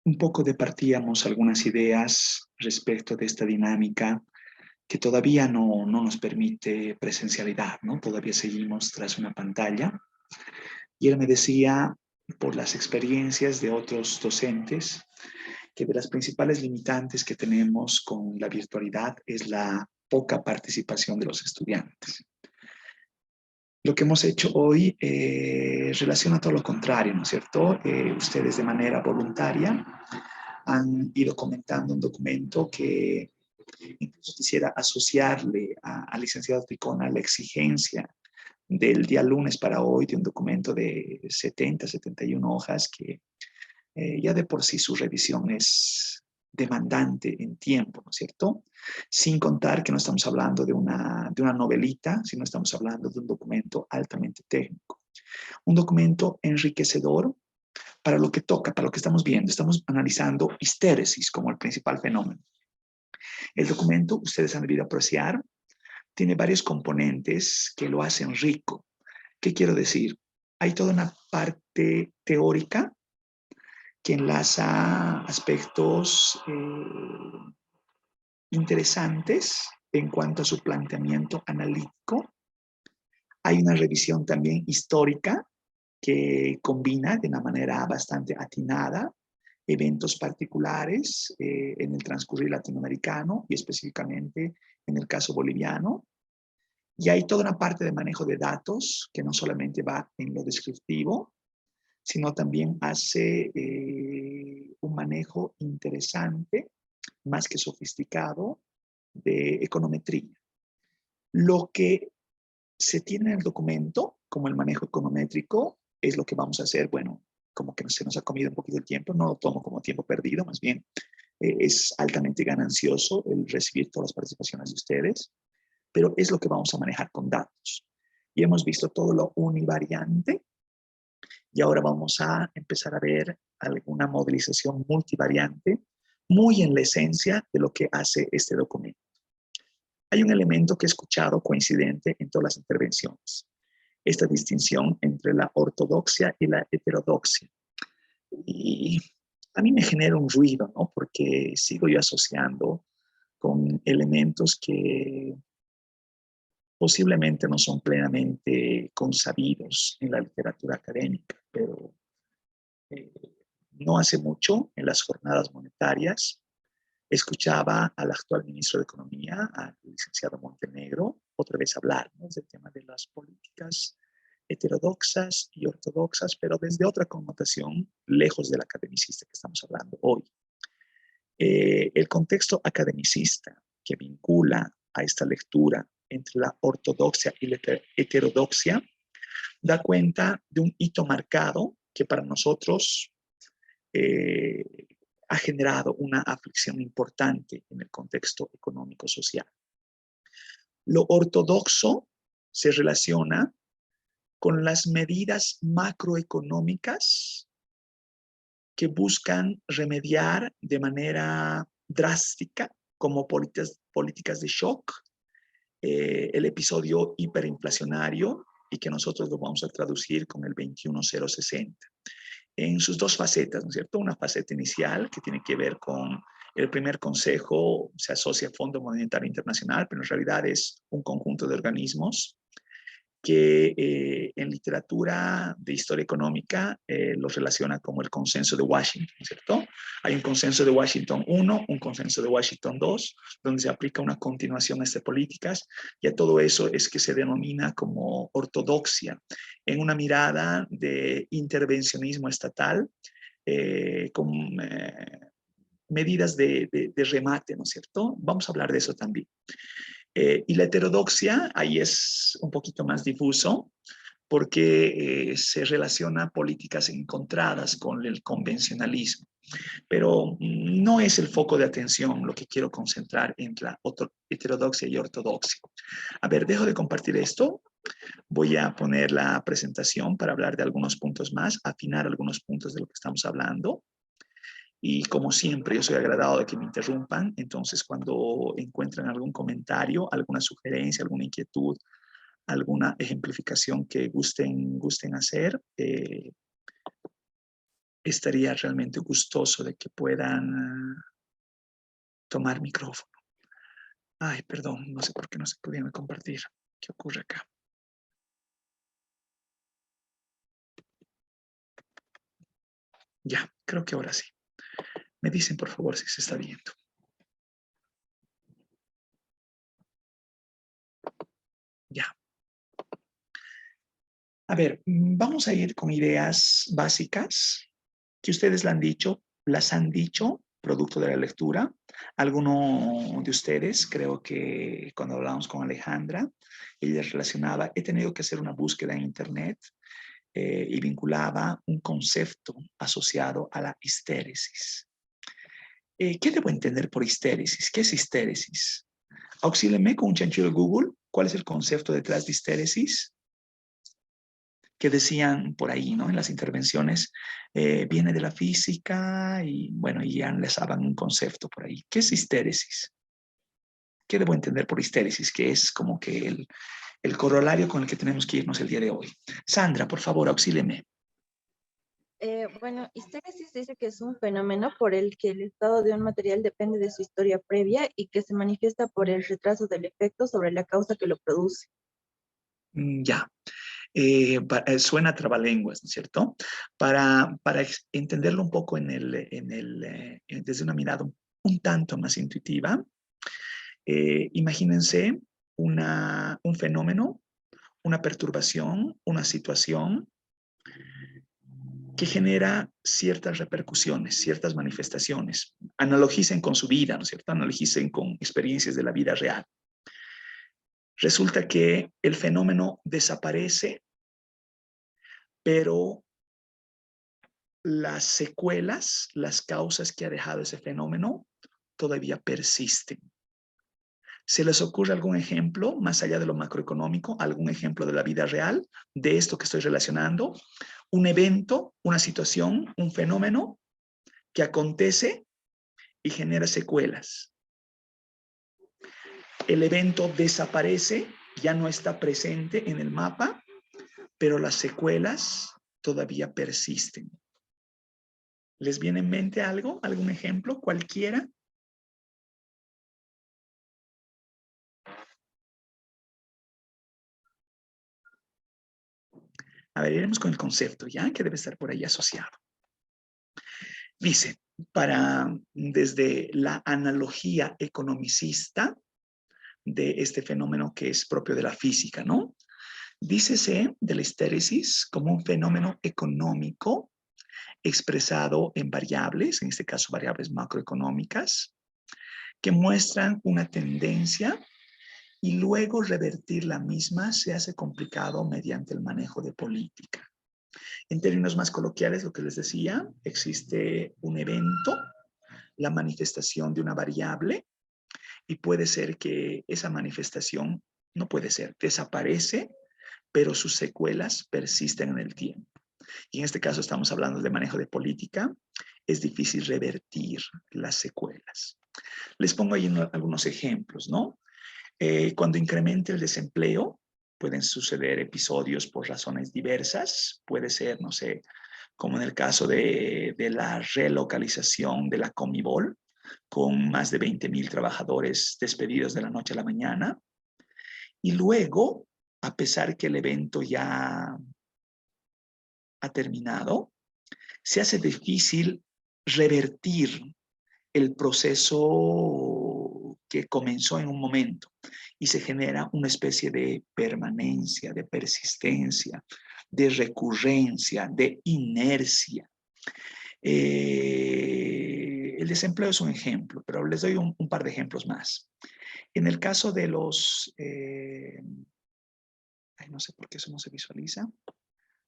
[SPEAKER 1] un poco departíamos algunas ideas respecto de esta dinámica que todavía no nos permite presencialidad, ¿no? Todavía seguimos tras una pantalla. Y él me decía, por las experiencias de otros docentes, que de las principales limitantes que tenemos con la virtualidad es la poca participación de los estudiantes. Lo que hemos hecho hoy relaciona todo lo contrario, ¿no es cierto? Ustedes de manera voluntaria han ido comentando un documento que incluso quisiera asociarle al licenciado Ticona la exigencia del día lunes para hoy de un documento de 70, 71 hojas que ya de por sí su revisión es demandante en tiempo, ¿no es cierto? Sin contar que no estamos hablando de una novelita, sino estamos hablando de un documento altamente técnico. Un documento enriquecedor para lo que toca, para lo que estamos viendo. Estamos analizando histéresis como el principal fenómeno. El documento, ustedes han debido apreciar, tiene varios componentes que lo hacen rico. ¿Qué quiero decir? Hay toda una parte teórica que enlaza aspectos interesantes en cuanto a su planteamiento analítico. Hay una revisión también histórica que combina de una manera bastante atinada eventos particulares en el transcurrir latinoamericano y específicamente en el caso boliviano. Y hay toda una parte de manejo de datos que no solamente va en lo descriptivo, sino también hace un manejo interesante, más que sofisticado, de econometría. Lo que se tiene en el documento, como el manejo econométrico, es lo que vamos a hacer. Bueno, como que se nos ha comido un poquito el tiempo, no lo tomo como tiempo perdido, más bien es altamente ganancioso el recibir todas las participaciones de ustedes, pero es lo que vamos a manejar con datos. Y hemos visto todo lo univariante y ahora vamos a empezar a ver alguna modelización multivariante, muy en la esencia de lo que hace este documento. Hay un elemento que he escuchado coincidente en todas las intervenciones, esta distinción entre la ortodoxia y la heterodoxia. Y a mí me genera un ruido, ¿no? Porque sigo yo asociando con elementos que posiblemente no son plenamente consabidos en la literatura académica, pero no hace mucho, en las jornadas monetarias, escuchaba al actual ministro de Economía, al licenciado Montenegro, otra vez hablar, ¿no?, del tema de las políticas heterodoxas y ortodoxas, pero desde otra connotación, lejos del academicista que estamos hablando hoy. El contexto academicista que vincula a esta lectura entre la ortodoxia y la heterodoxia da cuenta de un hito marcado que para nosotros ha generado una aflicción importante en el contexto económico-social. Lo ortodoxo se relaciona con las medidas macroeconómicas que buscan remediar de manera drástica, como políticas de shock, el episodio hiperinflacionario, y que nosotros lo vamos a traducir con el 21060. En sus dos facetas, ¿no es cierto? Una faceta inicial que tiene que ver con el primer consejo, se asocia al Fondo Monetario Internacional, pero en realidad es un conjunto de organismos que en literatura de historia económica los relaciona como el consenso de Washington, ¿cierto? Hay un consenso de Washington 1, un consenso de Washington 2, donde se aplica una continuación a estas políticas, y a todo eso es que se denomina como ortodoxia, en una mirada de intervencionismo estatal, con medidas de remate, ¿no es cierto? Vamos a hablar de eso también. Y la heterodoxia, ahí es un poquito más difuso, porque se relaciona políticas encontradas con el convencionalismo. Pero no es el foco de atención lo que quiero concentrar entre la heterodoxia y ortodoxia. A ver, dejo de compartir esto. Voy a poner la presentación para hablar de algunos puntos más, afinar algunos puntos de lo que estamos hablando. Y como siempre, yo soy agradado de que me interrumpan. Entonces, cuando encuentren algún comentario, alguna sugerencia, alguna inquietud, alguna ejemplificación que gusten hacer, estaría realmente gustoso de que puedan tomar micrófono. Ay, perdón, no sé por qué no se pudieron compartir. ¿Qué ocurre acá? Ya, creo que ahora sí. Me dicen, por favor, si se está viendo. Ya. A ver, vamos a ir con ideas básicas que ustedes las han dicho, producto de la lectura. Alguno de ustedes, creo que cuando hablamos con Alejandra, ella relacionaba, he tenido que hacer una búsqueda en internet y vinculaba un concepto asociado a la histéresis. ¿Qué debo entender por histéresis? ¿Qué es histéresis? Auxílienme con un chanchullo de Google. ¿Cuál es el concepto detrás de histéresis? Que decían por ahí, ¿no? En las intervenciones, viene de la física y, bueno, y ya les daban un concepto por ahí. ¿Qué es histéresis? ¿Qué debo entender por histéresis? Que es como que el corolario con el que tenemos que irnos el día de hoy. Sandra, por favor, auxílieme.
[SPEAKER 7] Bueno, histéresis dice que es un fenómeno por el que el estado de un material depende de su historia previa y que se manifiesta por el retraso del efecto sobre la causa que lo produce.
[SPEAKER 1] Ya. Suena trabalenguas, ¿no es cierto? Para entenderlo un poco desde una mirada un tanto más intuitiva, imagínense un fenómeno, una perturbación, una situación que genera ciertas repercusiones, ciertas manifestaciones. Analogicen con su vida, ¿no es cierto? Analogicen con experiencias de la vida real. Resulta que el fenómeno desaparece, pero las secuelas, las causas que ha dejado ese fenómeno, todavía persisten. ¿Se les ocurre algún ejemplo, más allá de lo macroeconómico, algún ejemplo de la vida real, de esto que estoy relacionando? Un evento, una situación, un fenómeno que acontece y genera secuelas. El evento desaparece, ya no está presente en el mapa, pero las secuelas todavía persisten. ¿Les viene en mente algo? ¿Algún ejemplo? ¿Cualquiera? A ver, iremos con el concepto, ¿ya? Que debe estar por ahí asociado. Dice, desde la analogía economicista de este fenómeno que es propio de la física, ¿no? Dícese de la histéresis como un fenómeno económico expresado en variables, en este caso variables macroeconómicas, que muestran una tendencia y luego revertir la misma se hace complicado mediante el manejo de política. En términos más coloquiales, lo que les decía, existe un evento, la manifestación de una variable, y puede ser que esa manifestación, no puede ser, desaparece, pero sus secuelas persisten en el tiempo. Y en este caso estamos hablando de manejo de política, es difícil revertir las secuelas. Les pongo ahí algunos ejemplos, ¿no? Cuando incremente el desempleo, pueden suceder episodios por razones diversas. Puede ser, no sé, como en el caso de la relocalización de la Comibol, con más de 20,000 trabajadores despedidos de la noche a la mañana. Y luego, a pesar que el evento ya ha terminado, se hace difícil revertir el proceso que comenzó en un momento y se genera una especie de permanencia, de persistencia, de recurrencia, de inercia. El desempleo es un ejemplo, pero les doy un par de ejemplos más. En el caso de los, no sé por qué eso no se visualiza,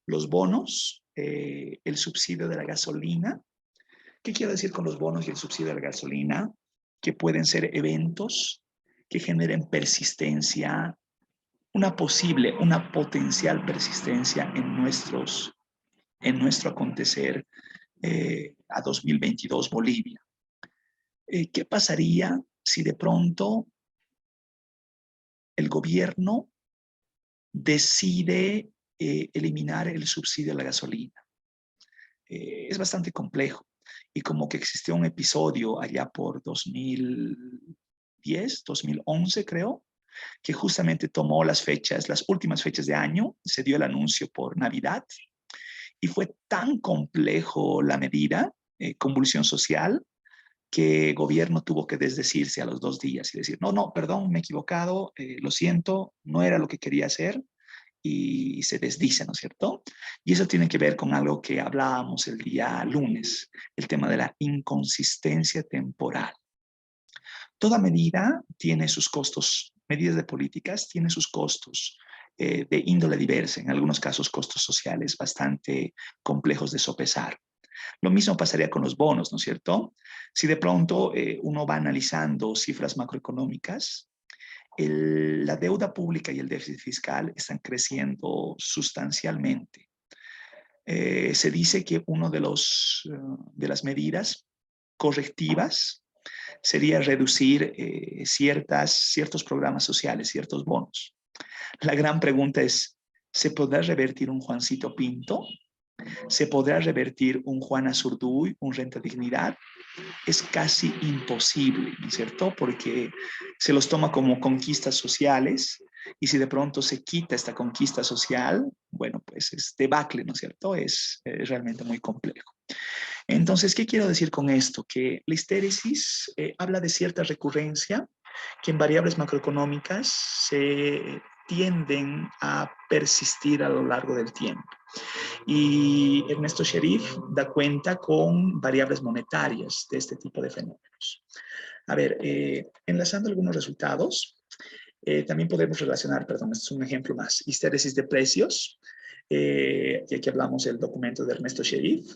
[SPEAKER 1] los bonos, el subsidio de la gasolina. ¿Qué quiero decir con los bonos y el subsidio de la gasolina? Que pueden ser eventos que generen persistencia, una potencial persistencia en nuestro acontecer a 2022 Bolivia. ¿Qué pasaría si de pronto el gobierno decide eliminar el subsidio a la gasolina? Es bastante complejo. Y como que existió un episodio allá por 2010, 2011 creo, que justamente tomó las últimas fechas de año, se dio el anuncio por Navidad, y fue tan complejo la medida, convulsión social, que el gobierno tuvo que desdecirse a los 2 días y decir, no, perdón, me he equivocado, lo siento, no era lo que quería hacer, y se desdice, ¿no es cierto? Y eso tiene que ver con algo que hablábamos el día lunes, el tema de la inconsistencia temporal. Toda medida tiene sus costos, medidas de políticas tienen sus costos de índole diversa, en algunos casos costos sociales bastante complejos de sopesar. Lo mismo pasaría con los bonos, ¿no es cierto? Si de pronto uno va analizando cifras macroeconómicas, la deuda pública y el déficit fiscal están creciendo sustancialmente. Se dice que una de las medidas correctivas sería reducir ciertos programas sociales, ciertos bonos. La gran pregunta es, ¿se podrá revertir un Juancito Pinto? ¿Se podrá revertir un Juana Zurduy, un Renta Dignidad? Es casi imposible, ¿no es cierto? Porque se los toma como conquistas sociales y si de pronto se quita esta conquista social, bueno, pues es debacle, ¿no es cierto? Es realmente muy complejo. Entonces, ¿qué quiero decir con esto? Que la histéresis habla de cierta recurrencia que en variables macroeconómicas se tienden a persistir a lo largo del tiempo. Y Ernesto Sherif da cuenta con variables monetarias de este tipo de fenómenos. A ver, enlazando algunos resultados, también podemos relacionar, perdón, este es un ejemplo más, histéresis de precios, y aquí hablamos del documento de Ernesto Sherif,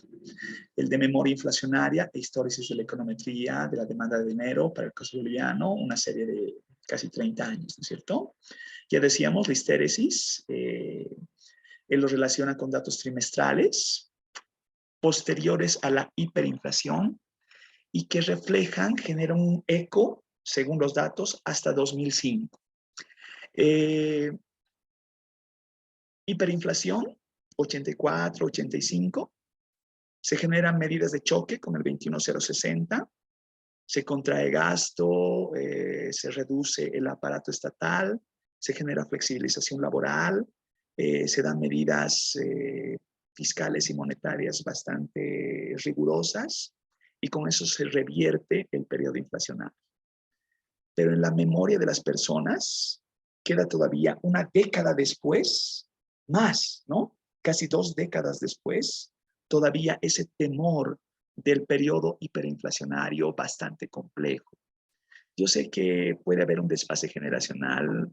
[SPEAKER 1] el de memoria inflacionaria e históresis de la econometría de la demanda de dinero para el caso boliviano, una serie de casi 30 años, ¿no es cierto? Ya decíamos, la histéresis, él lo relaciona con datos trimestrales posteriores a la hiperinflación y que reflejan, generan un eco, según los datos, hasta 2005. Hiperinflación, 84, 85. Se generan medidas de choque con el 21060. Se contrae gasto, se reduce el aparato estatal, se genera flexibilización laboral, se dan medidas fiscales y monetarias bastante rigurosas y con eso se revierte el periodo inflacionario. Pero en la memoria de las personas queda todavía una década después, más, ¿no? Casi 2 décadas después, todavía ese temor del periodo hiperinflacionario bastante complejo. Yo sé que puede haber un desfase generacional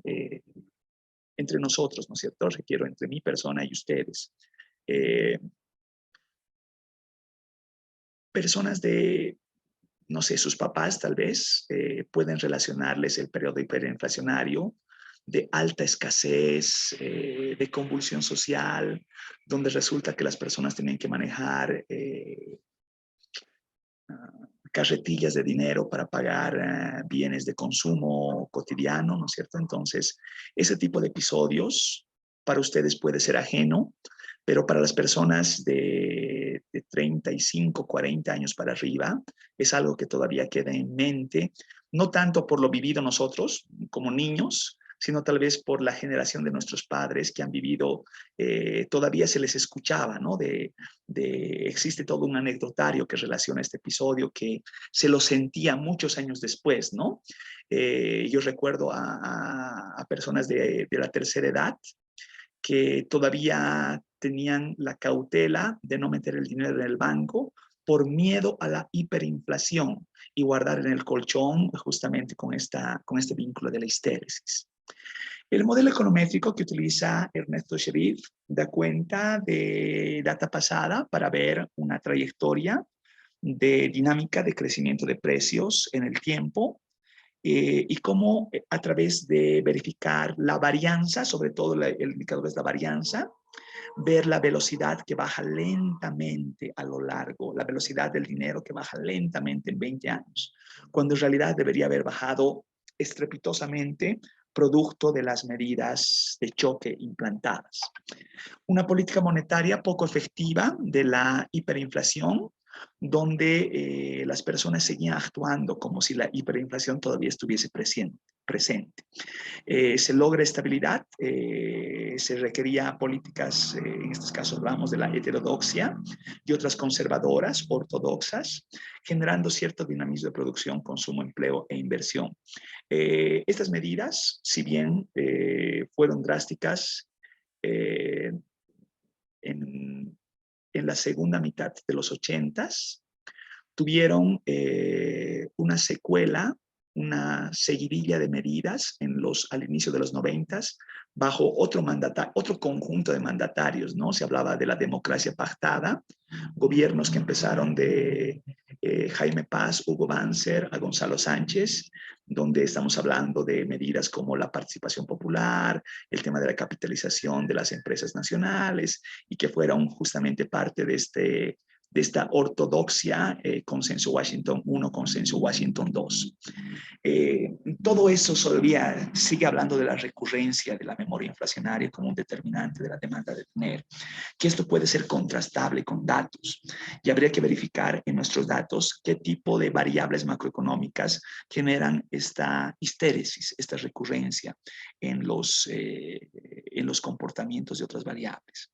[SPEAKER 1] entre nosotros, ¿no es cierto? Requiero entre mi persona y ustedes. Personas de, no sé, sus papás tal vez pueden relacionarles el periodo hiperinflacionario de alta escasez, de convulsión social, donde resulta que las personas tienen que manejar carretillas de dinero para pagar bienes de consumo cotidiano, ¿no es cierto? Entonces, ese tipo de episodios para ustedes puede ser ajeno, pero para las personas de 35, 40 años para arriba, es algo que todavía queda en mente, no tanto por lo vivido nosotros como niños, sino tal vez por la generación de nuestros padres que han vivido, todavía se les escuchaba, ¿no? Existe todo un anecdotario que relaciona este episodio que se lo sentía muchos años después, ¿no? Yo recuerdo a personas de la tercera edad que todavía tenían la cautela de no meter el dinero en el banco por miedo a la hiperinflación y guardar en el colchón justamente con este vínculo de la histéresis. El modelo econométrico que utiliza Ernesto Sherif da cuenta de data pasada para ver una trayectoria de dinámica de crecimiento de precios en el tiempo y cómo a través de verificar la varianza, sobre todo el indicador es la varianza, ver la velocidad que baja lentamente a lo largo, la velocidad del dinero que baja lentamente en 20 años, cuando en realidad debería haber bajado estrepitosamente producto de las medidas de choque implantadas. Una política monetaria poco efectiva de la hiperinflación, donde las personas seguían actuando como si la hiperinflación todavía estuviese presente. Se logra estabilidad, se requería políticas, en estos casos hablamos de la heterodoxia y otras conservadoras, ortodoxas, generando cierto dinamismo de producción, consumo, empleo e inversión. Estas medidas, si bien fueron drásticas en la segunda mitad de los 80s, tuvieron una secuela, una seguidilla de medidas al inicio de los 90s, bajo otro conjunto de mandatarios, ¿no? Se hablaba de la democracia pactada, gobiernos que empezaron de Jaime Paz, Hugo Banzer, a Gonzalo Sánchez, donde estamos hablando de medidas como la participación popular, el tema de la capitalización de las empresas nacionales, y que fueron justamente parte de esta ortodoxia, consenso Washington 1, consenso Washington 2. Todo eso sigue hablando de la recurrencia de la memoria inflacionaria como un determinante de la demanda de dinero, que esto puede ser contrastable con datos y habría que verificar en nuestros datos qué tipo de variables macroeconómicas generan esta histéresis, esta recurrencia en los comportamientos de otras variables.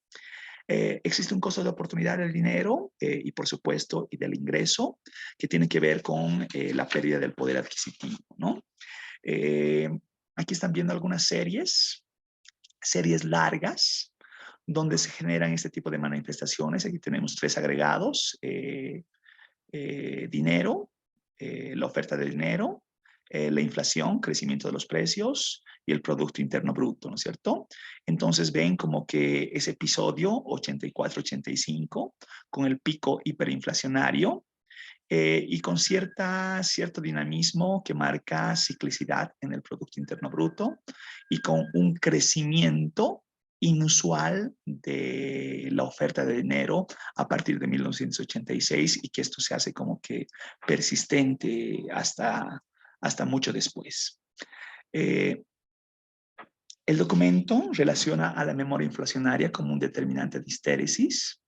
[SPEAKER 1] Existe un costo de oportunidad del dinero y por supuesto y del ingreso que tiene que ver con la pérdida del poder adquisitivo, ¿no? Aquí están viendo algunas series largas donde se generan este tipo de manifestaciones. Aquí tenemos 3 agregados: dinero, la oferta de dinero, la inflación, crecimiento de los precios y el Producto Interno Bruto, ¿no es cierto? Entonces ven como que ese episodio 84-85 con el pico hiperinflacionario y con cierto dinamismo que marca ciclicidad en el Producto Interno Bruto y con un crecimiento inusual de la oferta de dinero a partir de 1986 y que esto se hace como que persistente hasta mucho después. El documento relaciona a la memoria inflacionaria como un determinante de histéresis.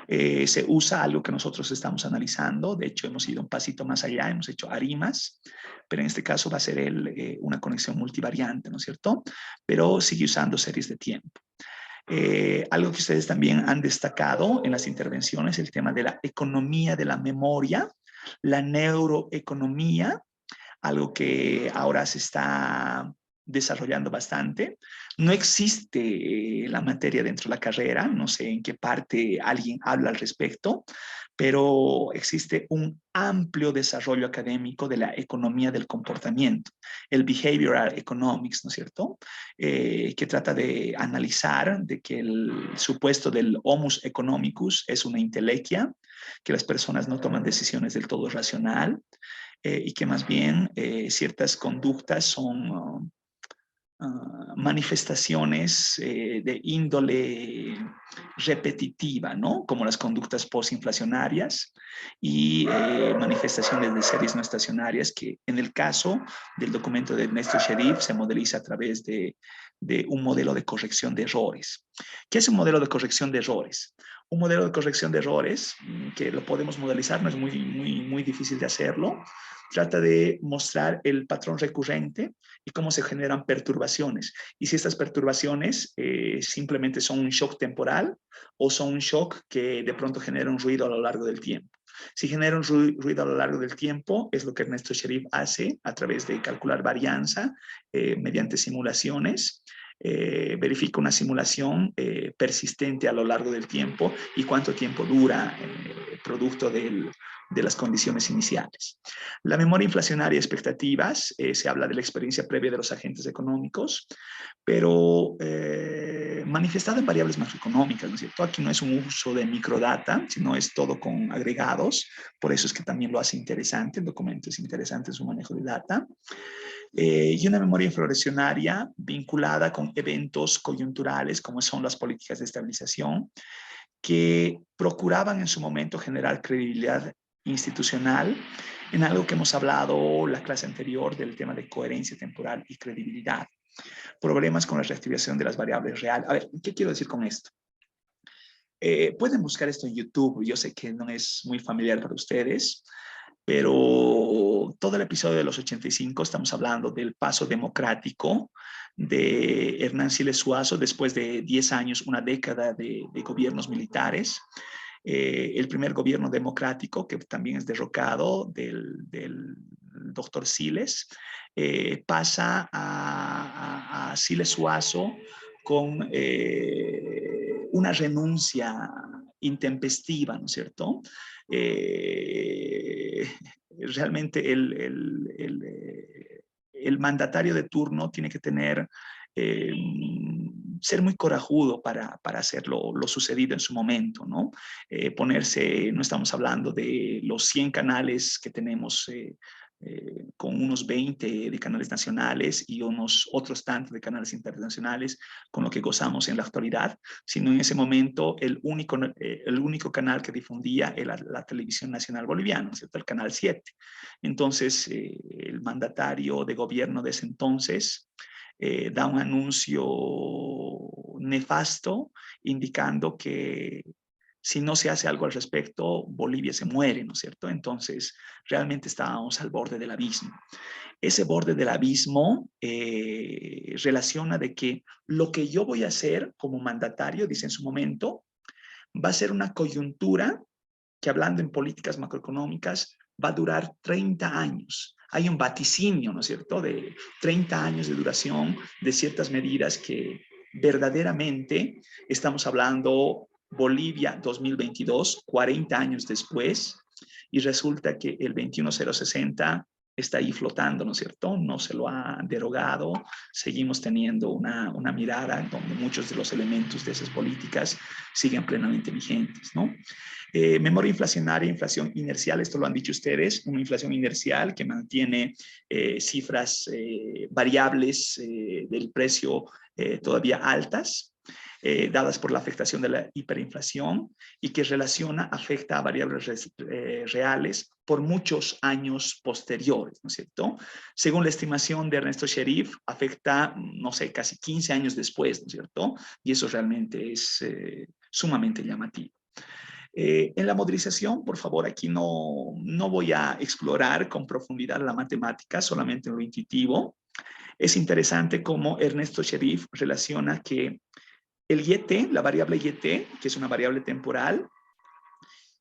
[SPEAKER 1] Se usa algo que nosotros estamos analizando. De hecho, hemos ido un pasito más allá, hemos hecho arimas, pero en este caso va a ser una conexión multivariante, ¿no es cierto? Pero sigue usando series de tiempo. Algo que ustedes también han destacado en las intervenciones, el tema de la economía de la memoria, la neuroeconomía, algo que ahora se está desarrollando bastante. No existe la materia dentro de la carrera, no sé en qué parte alguien habla al respecto, pero existe un amplio desarrollo académico de la economía del comportamiento, el behavioral economics, ¿no es cierto? Que trata de analizar de que el supuesto del homus economicus es una intelequia, que las personas no toman decisiones del todo racional, y que más bien ciertas conductas son manifestaciones de índole repetitiva, ¿no? Como las conductas postinflacionarias y manifestaciones de series no estacionarias que en el caso del documento de Ernesto Sheriff se modeliza a través de un modelo de corrección de errores. ¿Qué es un modelo de corrección de errores? Un modelo de corrección de errores, que lo podemos modelizar, no es muy difícil de hacerlo, trata de mostrar el patrón recurrente y cómo se generan perturbaciones. Y si estas perturbaciones simplemente son un shock temporal o son un shock que de pronto genera un ruido a lo largo del tiempo. Si genera un ruido a lo largo del tiempo, es lo que Ernesto Sheriff hace a través de calcular varianza mediante simulaciones. Verifica una simulación persistente a lo largo del tiempo y cuánto tiempo dura producto de las condiciones iniciales. La memoria inflacionaria y expectativas, se habla de la experiencia previa de los agentes económicos, pero manifestada en variables macroeconómicas, ¿no es cierto? Aquí no es un uso de microdata, sino es todo con agregados, por eso es que también lo hace interesante, el documento es interesante en su manejo de data. Y una memoria inflacionaria vinculada con eventos coyunturales como son las políticas de estabilización, que procuraban en su momento generar credibilidad institucional en algo que hemos hablado la clase anterior del tema de coherencia temporal y credibilidad. Problemas con la reactivación de las variables reales. A ver, ¿qué quiero decir con esto? Pueden buscar esto en YouTube, yo sé que no es muy familiar para ustedes, pero todo el episodio de los 85 estamos hablando del paso democrático de Hernán Siles Suazo después de 10 años, una década de gobiernos militares. El primer gobierno democrático, que también es derrocado del doctor Siles, pasa a Siles Suazo con una renuncia intempestiva, ¿no es cierto? Realmente el mandatario de turno tiene que tener, ser muy corajudo para hacer lo sucedido en su momento, ¿no? Ponerse, no estamos hablando de los 100 canales que tenemos con unos 20 de canales nacionales y unos otros tantos de canales internacionales con lo que gozamos en la actualidad, sino en ese momento el único canal que difundía era la televisión nacional boliviana, ¿cierto? El canal 7. Entonces, el mandatario de gobierno de ese entonces da un anuncio nefasto indicando que si no se hace algo al respecto, Bolivia se muere, ¿no es cierto? Entonces, realmente estábamos al borde del abismo. Ese borde del abismo relaciona de que lo que yo voy a hacer como mandatario, dice en su momento, va a ser una coyuntura que, hablando en políticas macroeconómicas, va a durar 30 años. Hay un vaticinio, ¿no es cierto?, de 30 años de duración de ciertas medidas que verdaderamente estamos hablando Bolivia 2022, 40 años después, y resulta que el 21060 está ahí flotando, ¿no es cierto? No se lo ha derogado, seguimos teniendo una mirada donde muchos de los elementos de esas políticas siguen plenamente vigentes, ¿no? Memoria inflacionaria, inflación inercial, esto lo han dicho ustedes, una inflación inercial que mantiene cifras variables del precio todavía altas, dadas por la afectación de la hiperinflación y que afecta a variables reales por muchos años posteriores, ¿no es cierto? Según la estimación de Ernesto Sherif, afecta, no sé, casi 15 años después, ¿no es cierto? Y eso realmente es sumamente llamativo. En la modelización, por favor, aquí no voy a explorar con profundidad la matemática, solamente lo intuitivo. Es interesante cómo Ernesto Sherif relaciona que el YT, la variable YT, que es una variable temporal,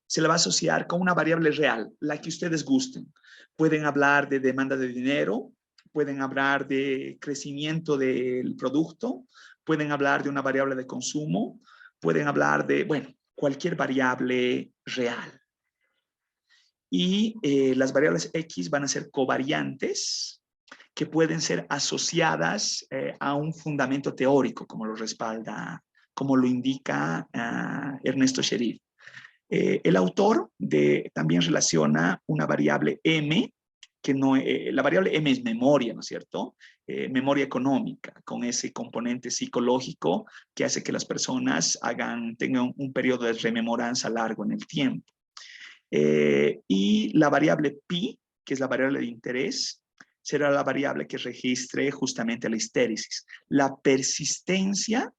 [SPEAKER 1] se la va a asociar con una variable real, la que ustedes gusten. Pueden hablar de demanda de dinero, pueden hablar de crecimiento del producto, pueden hablar de una variable de consumo, pueden hablar de, bueno, cualquier variable real. Y las variables X van a ser covariantes que pueden ser asociadas a un fundamento teórico, como lo respalda, como lo indica Ernesto Sherif. El autor también relaciona una variable M, que no, la variable M es memoria, ¿no es cierto? Memoria económica, con ese componente psicológico que hace que las personas tengan un periodo de rememoranza largo en el tiempo. Y la variable pi, que es la variable de interés, será la variable que registre justamente la histéresis, la persistencia,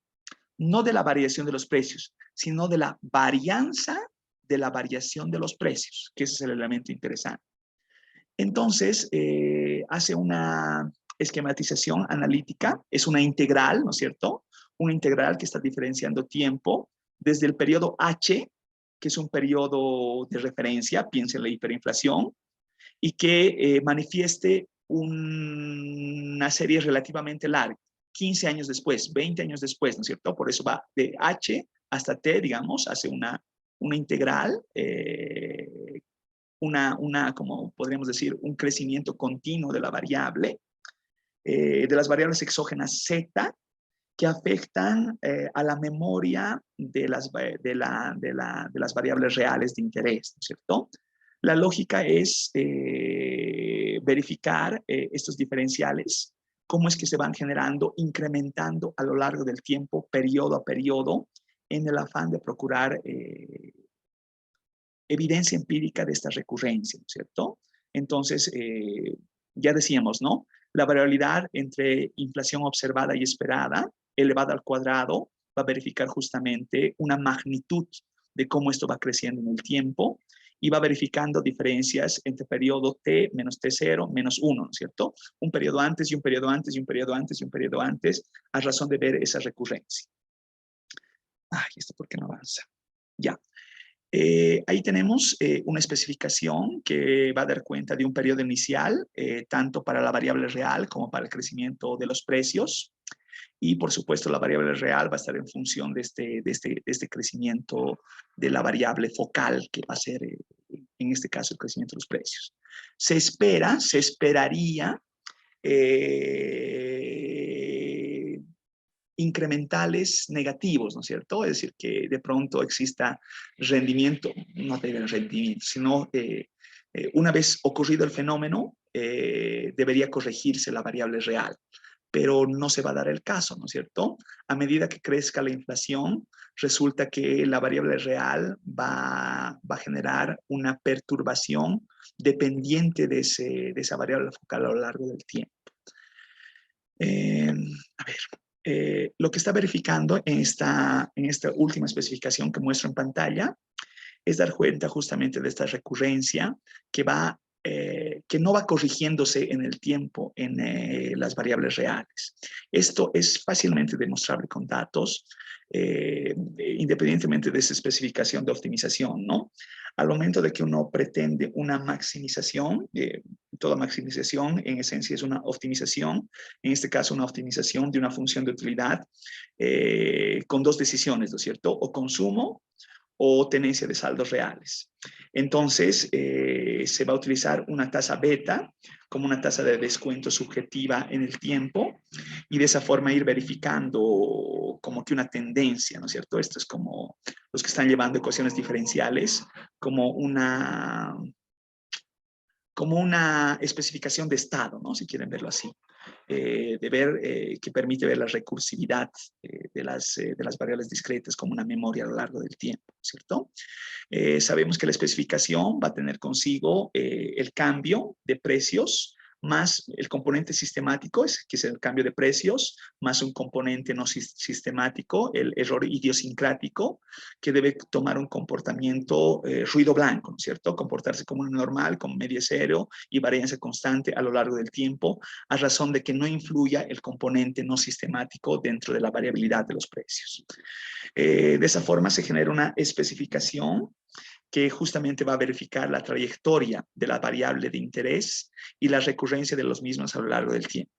[SPEAKER 1] no de la variación de los precios, sino de la varianza de la variación de los precios, que ese es el elemento interesante. Entonces, hace una esquematización analítica, es una integral, ¿no es cierto? Una integral que está diferenciando tiempo desde el periodo H, que es un periodo de referencia, piensa en la hiperinflación, y que manifieste una serie relativamente larga, 15 años después, 20 años después, ¿no es cierto? Por eso va de H hasta T, digamos, hace una integral, como podríamos decir, un crecimiento continuo de la variable, de las variables exógenas Z, que afectan a la memoria de las variables reales de interés, ¿no es cierto? La lógica es verificar estos diferenciales, cómo es que se van generando, incrementando a lo largo del tiempo, periodo a periodo, en el afán de procurar evidencia empírica de esta recurrencia, ¿no es cierto? Entonces, ya decíamos, ¿no? La variabilidad entre inflación observada y esperada, elevada al cuadrado, va a verificar justamente una magnitud de cómo esto va creciendo en el tiempo y va verificando diferencias entre periodo T menos T0 menos 1, ¿no es cierto? Un periodo antes y un periodo antes y un periodo antes y un periodo antes, a razón de ver esa recurrencia. Ay, ¿esto por qué no avanza? Ya. Ahí tenemos una especificación que va a dar cuenta de un periodo inicial, tanto para la variable real como para el crecimiento de los precios. Y por supuesto la variable real va a estar en función de este crecimiento de la variable focal, que va a ser en este caso el crecimiento de los precios. Se esperaría incrementales negativos, ¿no es cierto? Es decir, que de pronto exista rendimiento, no te digo rendimiento, sino una vez ocurrido el fenómeno, debería corregirse la variable real, pero no se va a dar el caso, ¿no es cierto? A medida que crezca la inflación, resulta que la variable real va a generar una perturbación dependiente de esa variable focal a lo largo del tiempo. A ver, lo que está verificando en esta última especificación que muestro en pantalla es dar cuenta justamente de esta recurrencia que no va corrigiéndose en el tiempo en las variables reales. Esto es fácilmente demostrable con datos, independientemente de esa especificación de optimización, ¿no? Al momento de que uno pretende una maximización, toda maximización en esencia es una optimización, en este caso una optimización de una función de utilidad con dos decisiones, ¿no es cierto? O consumo o tenencia de saldos reales. Entonces, se va a utilizar una tasa beta como una tasa de descuento subjetiva en el tiempo y de esa forma ir verificando como que una tendencia, ¿no es cierto? Esto es como los que están llevando ecuaciones diferenciales, como una especificación de estado, ¿no? Si quieren verlo así, que permite ver la recursividad de las variables discretas como una memoria a lo largo del tiempo, ¿cierto? Sabemos que la especificación va a tener consigo el cambio de precios más el componente sistemático, que es el cambio de precios, más un componente no sistemático, el error idiosincrático, que debe tomar un comportamiento ruido blanco, ¿no es cierto? Comportarse como un normal, con media cero y varianza constante a lo largo del tiempo, a razón de que no influya el componente no sistemático dentro de la variabilidad de los precios. De esa forma se genera una especificación que justamente va a verificar la trayectoria de la variable de interés y la recurrencia de los mismos a lo largo del tiempo.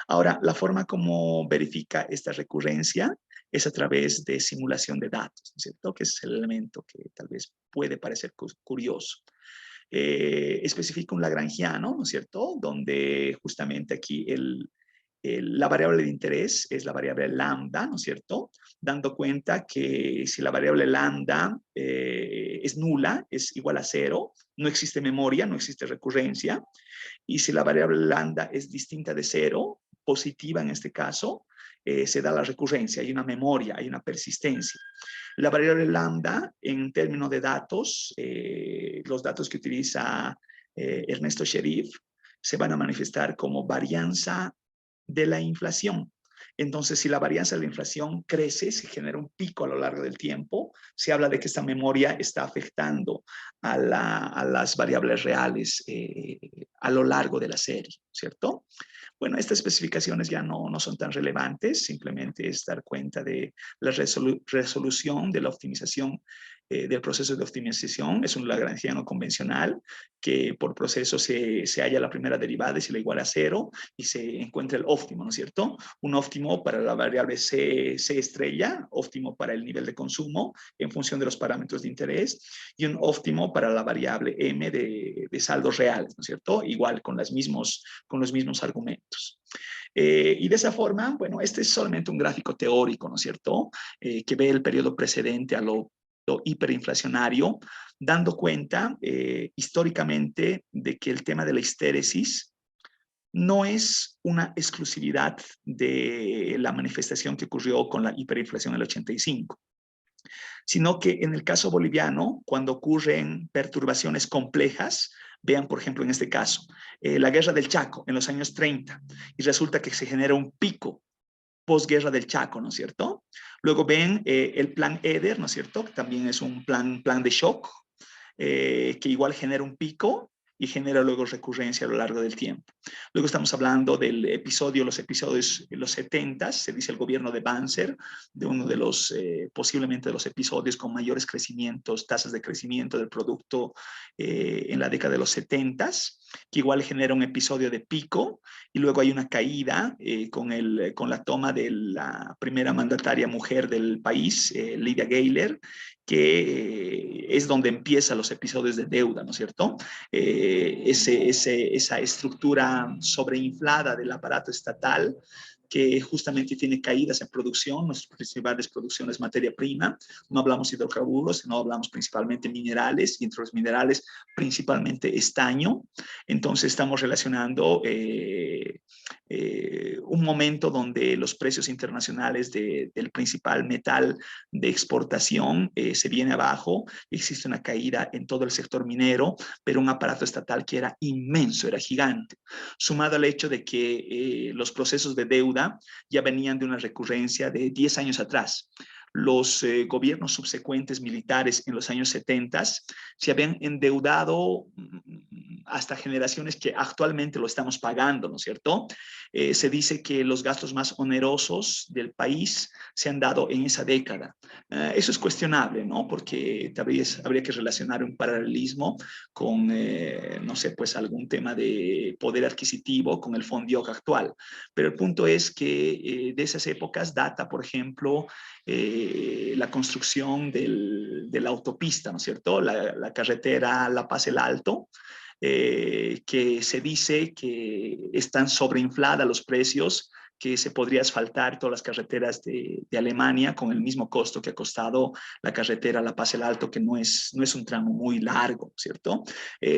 [SPEAKER 1] Ahora, la forma como verifica esta recurrencia es a través de simulación de datos, ¿no es cierto? Que es el elemento que tal vez puede parecer curioso. Especifica un lagrangiano, ¿no es cierto? Donde justamente aquí la variable de interés es la variable lambda, ¿no es cierto? Dando cuenta que si la variable lambda es nula, es igual a 0, no existe memoria, no existe recurrencia. Y si la variable lambda es distinta de 0, positiva en este caso, se da la recurrencia, hay una memoria, hay una persistencia. La variable lambda, en términos de datos, los datos que utiliza Ernesto Sherif, se van a manifestar como varianza de la inflación. Entonces, si la varianza de la inflación crece, se genera un pico a lo largo del tiempo, se habla de que esta memoria está afectando a las variables reales a lo largo de la serie, ¿cierto? Bueno, estas especificaciones ya no son tan relevantes, simplemente es dar cuenta de la resolución de la optimización del proceso de optimización. Es un lagrangiano convencional que por proceso se halla la primera derivada y se la iguala a 0 y se encuentra el óptimo, ¿no es cierto? Un óptimo para la variable C estrella, óptimo para el nivel de consumo en función de los parámetros de interés y un óptimo para la variable M de saldos reales, ¿no es cierto? Igual con los mismos argumentos. Y de esa forma, bueno, este es solamente un gráfico teórico, ¿no es cierto? Que ve el periodo precedente a lo hiperinflacionario, dando cuenta históricamente de que el tema de la histéresis no es una exclusividad de la manifestación que ocurrió con la hiperinflación del 85, sino que en el caso boliviano, cuando ocurren perturbaciones complejas, vean por ejemplo en este caso, la guerra del Chaco en los años 30, y resulta que se genera un pico posguerra del Chaco, ¿no es cierto? Luego ven el plan EDER, ¿no es cierto? Que también es un plan de shock, que igual genera un pico y genera luego recurrencia a lo largo del tiempo. Luego estamos hablando del los episodios en los 70, se dice el gobierno de Banzer, de uno de los, posiblemente de los episodios con mayores crecimientos, tasas de crecimiento del producto en la década de los 70, que igual genera un episodio de pico, y luego hay una caída con la toma de la primera mandataria mujer del país, Lydia Gayler, que es donde empiezan los episodios de deuda, ¿no es cierto? Esa estructura sobreinflada del aparato estatal que justamente tiene caídas en producción. Nuestras principales producciones es materia prima. No hablamos de hidrocarburos, sino hablamos principalmente de minerales, y entre los minerales principalmente estaño. Entonces estamos relacionando un momento donde los precios internacionales del principal metal de exportación se viene abajo. Existe una caída en todo el sector minero, pero un aparato estatal que era inmenso, era gigante, sumado al hecho de que los procesos de deuda ya venían de una recurrencia de 10 años atrás. Los gobiernos subsecuentes militares en los años 70 se habían endeudado hasta generaciones que actualmente lo estamos pagando, ¿no es cierto? Se dice que los gastos más onerosos del país se han dado en esa década. Eso es cuestionable, ¿no? Porque habría que relacionar un paralelismo con, no sé, pues algún tema de poder adquisitivo con el Fondioc actual. Pero el punto es que de esas épocas data, por ejemplo, la construcción de la autopista, ¿no es cierto? La carretera La Paz-El Alto, que se dice que están sobreinfladas los precios, que se podría asfaltar todas las carreteras de Alemania con el mismo costo que ha costado la carretera La Paz-El Alto, que no es un tramo muy largo, ¿cierto?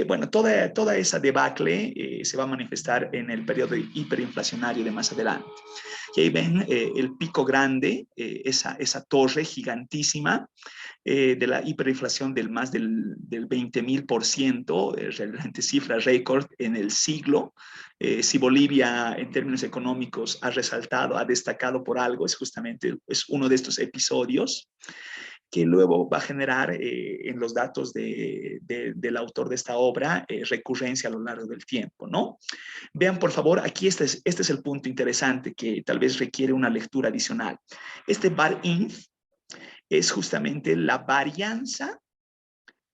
[SPEAKER 1] Bueno, toda esa debacle se va a manifestar en el periodo hiperinflacionario de más adelante. Y ahí ven el pico grande, esa torre gigantísima, de la hiperinflación del más del 20.000%, realmente cifra récord en el siglo. Si Bolivia en términos económicos ha resaltado, ha destacado por algo, es justamente uno de estos episodios que luego va a generar en los datos del autor de esta obra recurrencia a lo largo del tiempo, ¿no? Vean, por favor, aquí este es el punto interesante que tal vez requiere una lectura adicional. Este VAR-INF es justamente la varianza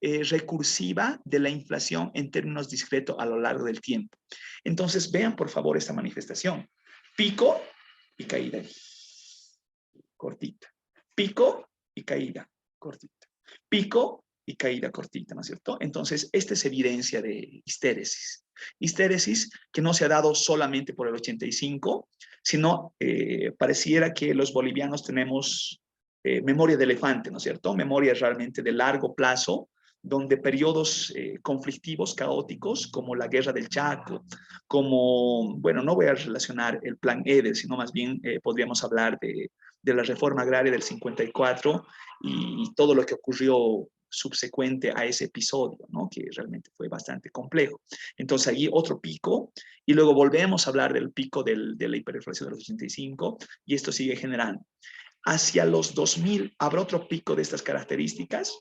[SPEAKER 1] recursiva de la inflación en términos discretos a lo largo del tiempo. Entonces, vean, por favor, esta manifestación. Pico y caída. Cortita. Pico y caída. Cortita. Pico y caída cortita, ¿no es cierto? Entonces, esta es evidencia de histéresis. Histéresis que no se ha dado solamente por el 85, sino pareciera que los bolivianos tenemos memoria de elefante, ¿no es cierto? Memoria realmente de largo plazo, donde periodos conflictivos, caóticos, como la guerra del Chaco, como, bueno, no voy a relacionar el plan EDE, sino más bien podríamos hablar de la reforma agraria del 54 y todo lo que ocurrió subsecuente a ese episodio, ¿no? Que realmente fue bastante complejo. Entonces, allí otro pico, y luego volvemos a hablar del pico de la hiperinflación de los 85, y esto sigue generando. Hacia los 2000 habrá otro pico de estas características.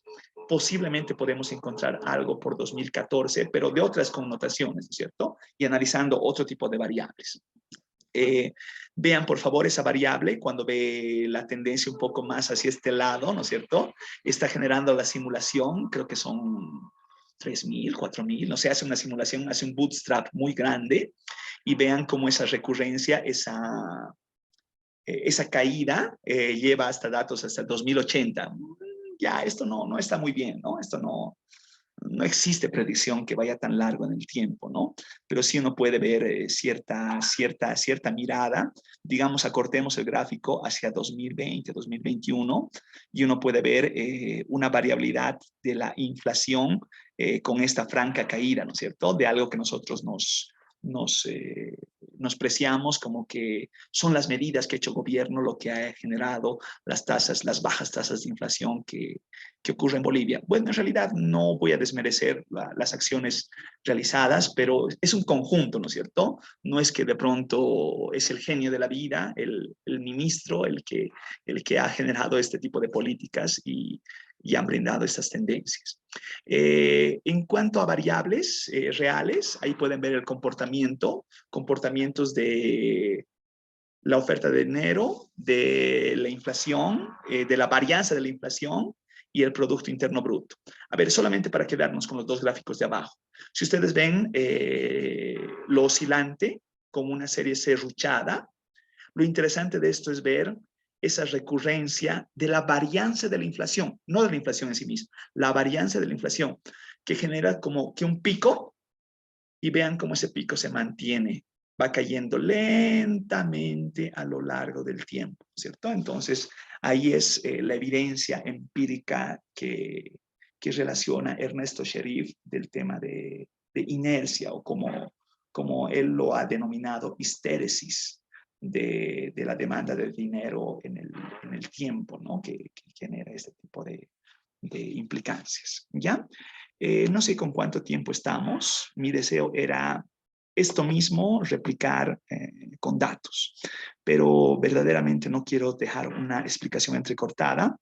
[SPEAKER 1] Posiblemente podemos encontrar algo por 2014, pero de otras connotaciones, ¿no es cierto? Y analizando otro tipo de variables. Vean, por favor, esa variable cuando ve la tendencia un poco más hacia este lado, ¿no es cierto? Está generando la simulación, creo que son 3.000, 4.000, no sé, hace una simulación, hace un bootstrap muy grande y vean cómo esa recurrencia, esa caída lleva hasta datos hasta el 2080. Ya, esto no está muy bien, ¿no? Esto no existe predicción que vaya tan largo en el tiempo, ¿no? Pero sí uno puede ver cierta mirada, digamos, acortemos el gráfico hacia 2020, 2021, y uno puede ver una variabilidad de la inflación con esta franca caída, ¿no es cierto? De algo que nosotros nos preciamos como que son las medidas que ha hecho el gobierno lo que ha generado las bajas tasas de inflación que ocurre en Bolivia. Bueno, en realidad no voy a desmerecer las acciones realizadas, pero es un conjunto, ¿no es cierto? No es que de pronto es el genio de la vida, el ministro, el que ha generado este tipo de políticas y han brindado estas tendencias. En cuanto a variables reales, ahí pueden ver el comportamientos de la oferta de dinero, de la inflación, de la varianza de la inflación y el Producto Interno Bruto. A ver, solamente para quedarnos con los dos gráficos de abajo. Si ustedes ven lo oscilante como una serie serruchada, lo interesante de esto es ver esa recurrencia de la varianza de la inflación, no de la inflación en sí misma, la varianza de la inflación, que genera como que un pico, y vean cómo ese pico se mantiene va cayendo lentamente a lo largo del tiempo, ¿cierto? Entonces, ahí es la evidencia empírica que relaciona Ernesto Sherif del tema de inercia, o como él lo ha denominado, histéresis de la demanda del dinero en el tiempo, ¿no? Que genera este tipo de implicancias, ¿ya? No sé con cuánto tiempo estamos. Mi deseo era esto mismo, replicar con datos, pero verdaderamente no quiero dejar una explicación entrecortada,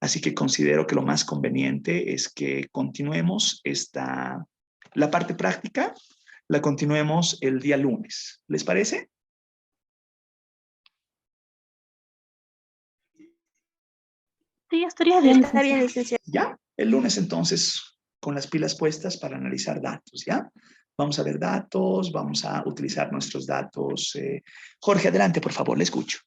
[SPEAKER 1] así que considero que lo más conveniente es que continuemos la parte práctica, la continuemos el día lunes. ¿Les parece?
[SPEAKER 3] Sí, estaría bien.
[SPEAKER 7] Está bien, licenciado.
[SPEAKER 1] Ya, el lunes entonces, con las pilas puestas para analizar datos, ¿ya? Vamos a ver datos, vamos a utilizar nuestros datos. Jorge, adelante, por favor, le escucho.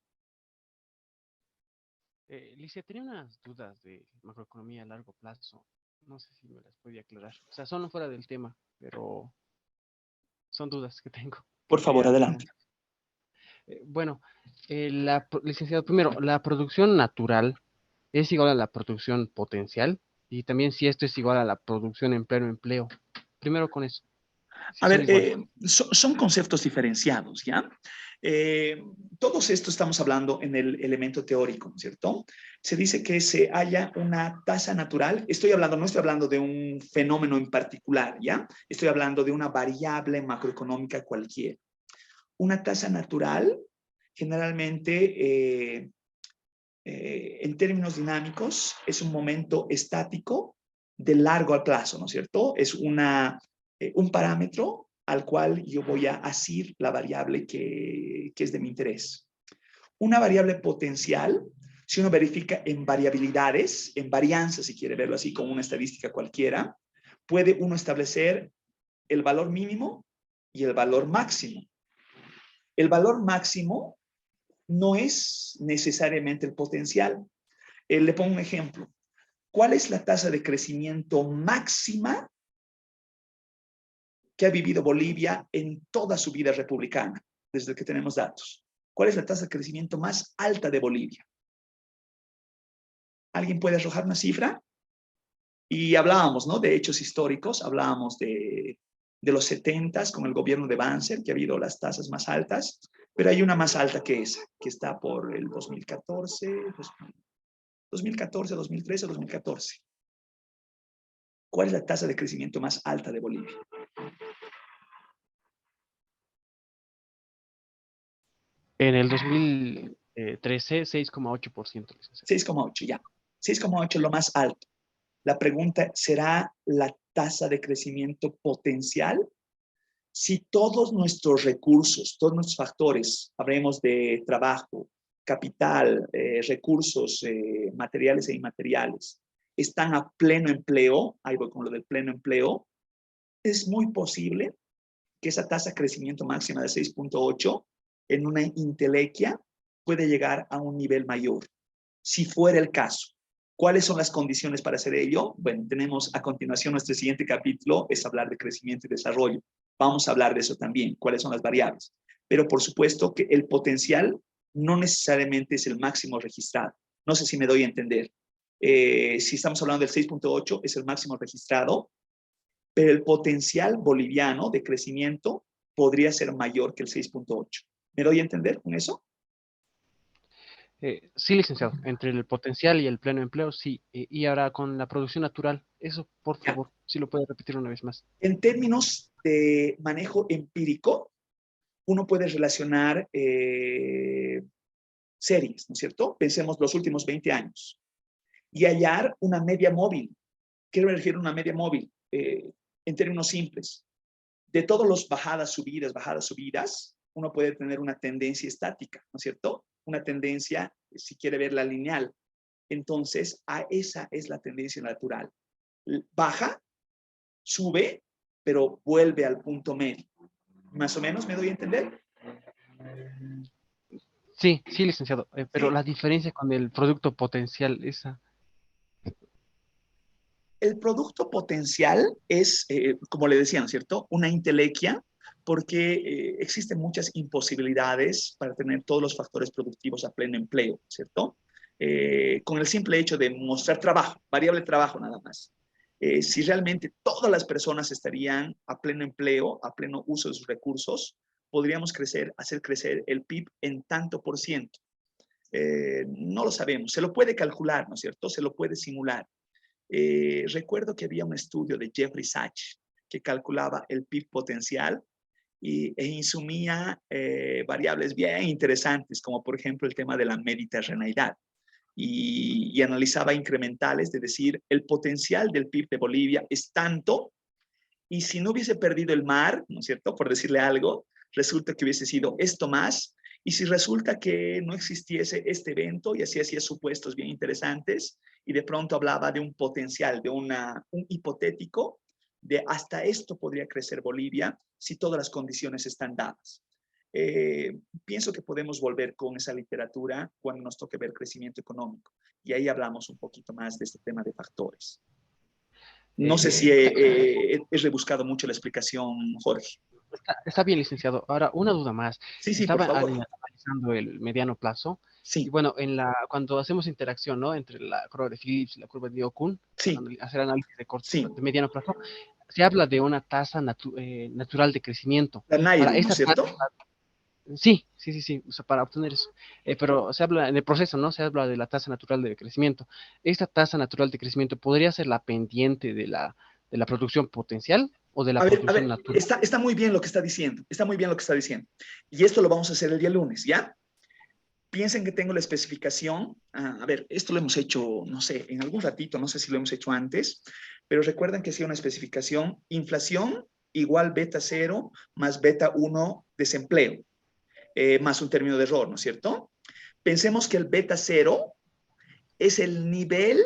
[SPEAKER 4] Licia, tenía unas dudas de macroeconomía a largo plazo. No sé si me las podía aclarar. O sea, son fuera del tema, pero son dudas que tengo.
[SPEAKER 1] Por favor,
[SPEAKER 4] Quería
[SPEAKER 1] adelante.
[SPEAKER 4] preguntar. Bueno, licenciado, primero, ¿la producción natural es igual a la producción potencial? Y también si esto es igual a la producción en pleno empleo. Primero con eso. Si
[SPEAKER 1] A
[SPEAKER 4] son
[SPEAKER 1] ver,
[SPEAKER 4] iguales.
[SPEAKER 1] son conceptos diferenciados, ¿ya? Todos esto estamos hablando en el elemento teórico, ¿cierto? Se dice que se halla una tasa natural. No estoy hablando de un fenómeno en particular, ¿ya? Estoy hablando de una variable macroeconómica cualquiera. Una tasa natural, generalmente, en términos dinámicos, es un momento estático de largo plazo, ¿no es cierto? Es un parámetro al cual yo voy a asir la variable que es de mi interés. Una variable potencial, si uno verifica en variabilidades, en varianzas, si quiere verlo así como una estadística cualquiera, puede uno establecer el valor mínimo y el valor máximo. El valor máximo no es necesariamente el potencial. Le pongo un ejemplo. ¿Cuál es la tasa de crecimiento máxima que ha vivido Bolivia en toda su vida republicana, desde que tenemos datos? ¿Cuál es la tasa de crecimiento más alta de Bolivia? ¿Alguien puede arrojar una cifra? Y hablábamos, ¿no?, de hechos históricos, hablábamos de los 70s con el gobierno de Banzer, que ha habido las tasas más altas, pero hay una más alta que esa, que está por el 2014, 2013, 2014. ¿Cuál es la tasa de crecimiento más alta de Bolivia?
[SPEAKER 4] En el 2013, 6,8%.
[SPEAKER 1] 6,8, ya. 6,8 es lo más alto. La pregunta, ¿será la tasa de crecimiento potencial? Si todos nuestros recursos, todos nuestros factores, hablemos de trabajo, capital, recursos materiales e inmateriales, están a pleno empleo, ahí voy con lo del pleno empleo, es muy posible que esa tasa de crecimiento máxima de 6,8 en una intelequia puede llegar a un nivel mayor. Si fuera el caso, ¿cuáles son las condiciones para hacer ello? Bueno, tenemos a continuación nuestro siguiente capítulo, es hablar de crecimiento y desarrollo. Vamos a hablar de eso también, cuáles son las variables. Pero por supuesto que el potencial no necesariamente es el máximo registrado. No sé si me doy a entender. Si estamos hablando del 6,8, es el máximo registrado, pero el potencial boliviano de crecimiento podría ser mayor que el 6,8. ¿Me doy a entender con eso?
[SPEAKER 4] Sí, licenciado, entre el potencial y el pleno empleo, sí. Y ahora con la producción natural, eso, por favor, si lo puede repetir una vez más.
[SPEAKER 1] En términos de manejo empírico, uno puede relacionar series, ¿no es cierto? Pensemos los últimos 20 años y hallar una media móvil. Quiero elegir una media móvil en términos simples. De todos los bajadas, subidas, uno puede tener una tendencia estática, ¿no es cierto? Una tendencia, si quiere verla lineal. Entonces, esa es la tendencia natural. Baja, sube, pero vuelve al punto medio. ¿Más o menos me doy a entender?
[SPEAKER 4] Sí, sí, licenciado. Pero
[SPEAKER 1] Sí.
[SPEAKER 4] la diferencia con el producto potencial, esa.
[SPEAKER 1] El producto potencial es, como le decía, ¿no es cierto?, una intelequia porque existen muchas imposibilidades para tener todos los factores productivos a pleno empleo, ¿cierto? Con el simple hecho de mostrar trabajo, variable trabajo nada más. Si realmente todas las personas estarían a pleno empleo, a pleno uso de sus recursos, podríamos hacer crecer el PIB en tanto por ciento. No lo sabemos, se lo puede calcular, ¿no es cierto? Se lo puede simular. Recuerdo que había un estudio de Jeffrey Sachs que calculaba el PIB potencial e insumía variables bien interesantes, como por ejemplo el tema de la mediterraneidad. Y analizaba incrementales, de decir, el potencial del PIB de Bolivia es tanto, y si no hubiese perdido el mar, ¿no es cierto?, por decirle algo, resulta que hubiese sido esto más, y si resulta que no existiese este evento, y así hacía supuestos bien interesantes, y de pronto hablaba de un potencial, de un hipotético, de hasta esto podría crecer Bolivia si todas las condiciones están dadas. Pienso que podemos volver con esa literatura cuando nos toque ver crecimiento económico, y ahí hablamos un poquito más de este tema de factores. No sé si he rebuscado mucho la explicación, Jorge.
[SPEAKER 4] Está bien, licenciado. Ahora, una duda más.
[SPEAKER 1] Sí, sí, por
[SPEAKER 4] Estaba
[SPEAKER 1] favor.
[SPEAKER 4] analizando el mediano plazo.
[SPEAKER 1] Sí.
[SPEAKER 4] Y bueno, cuando hacemos interacción, ¿no?, entre la curva de Phillips y la curva de Dio-Kun,
[SPEAKER 1] Sí.
[SPEAKER 4] hacer análisis
[SPEAKER 1] Sí.
[SPEAKER 4] de mediano plazo, se habla de una tasa natural de crecimiento.
[SPEAKER 1] La
[SPEAKER 4] Ahora,
[SPEAKER 1] Nairi, ¿no es cierto?
[SPEAKER 4] Sí, o sea, para obtener eso. Pero se habla en el proceso, ¿no? Se habla de la tasa natural de crecimiento. ¿Esta tasa natural de crecimiento podría ser la pendiente de la producción potencial o de la
[SPEAKER 1] A ver,
[SPEAKER 4] producción natural?
[SPEAKER 1] está muy bien lo que está diciendo, está muy bien lo que está diciendo. Y esto lo vamos a hacer el día lunes, ¿ya? Piensen que tengo la especificación. A ver, esto lo hemos hecho, no sé, en algún ratito, no sé si lo hemos hecho antes, pero recuerden que hacía una especificación, inflación igual beta 0 más beta 1 desempleo, más un término de error, ¿no es cierto? Pensemos que el beta 0 es el nivel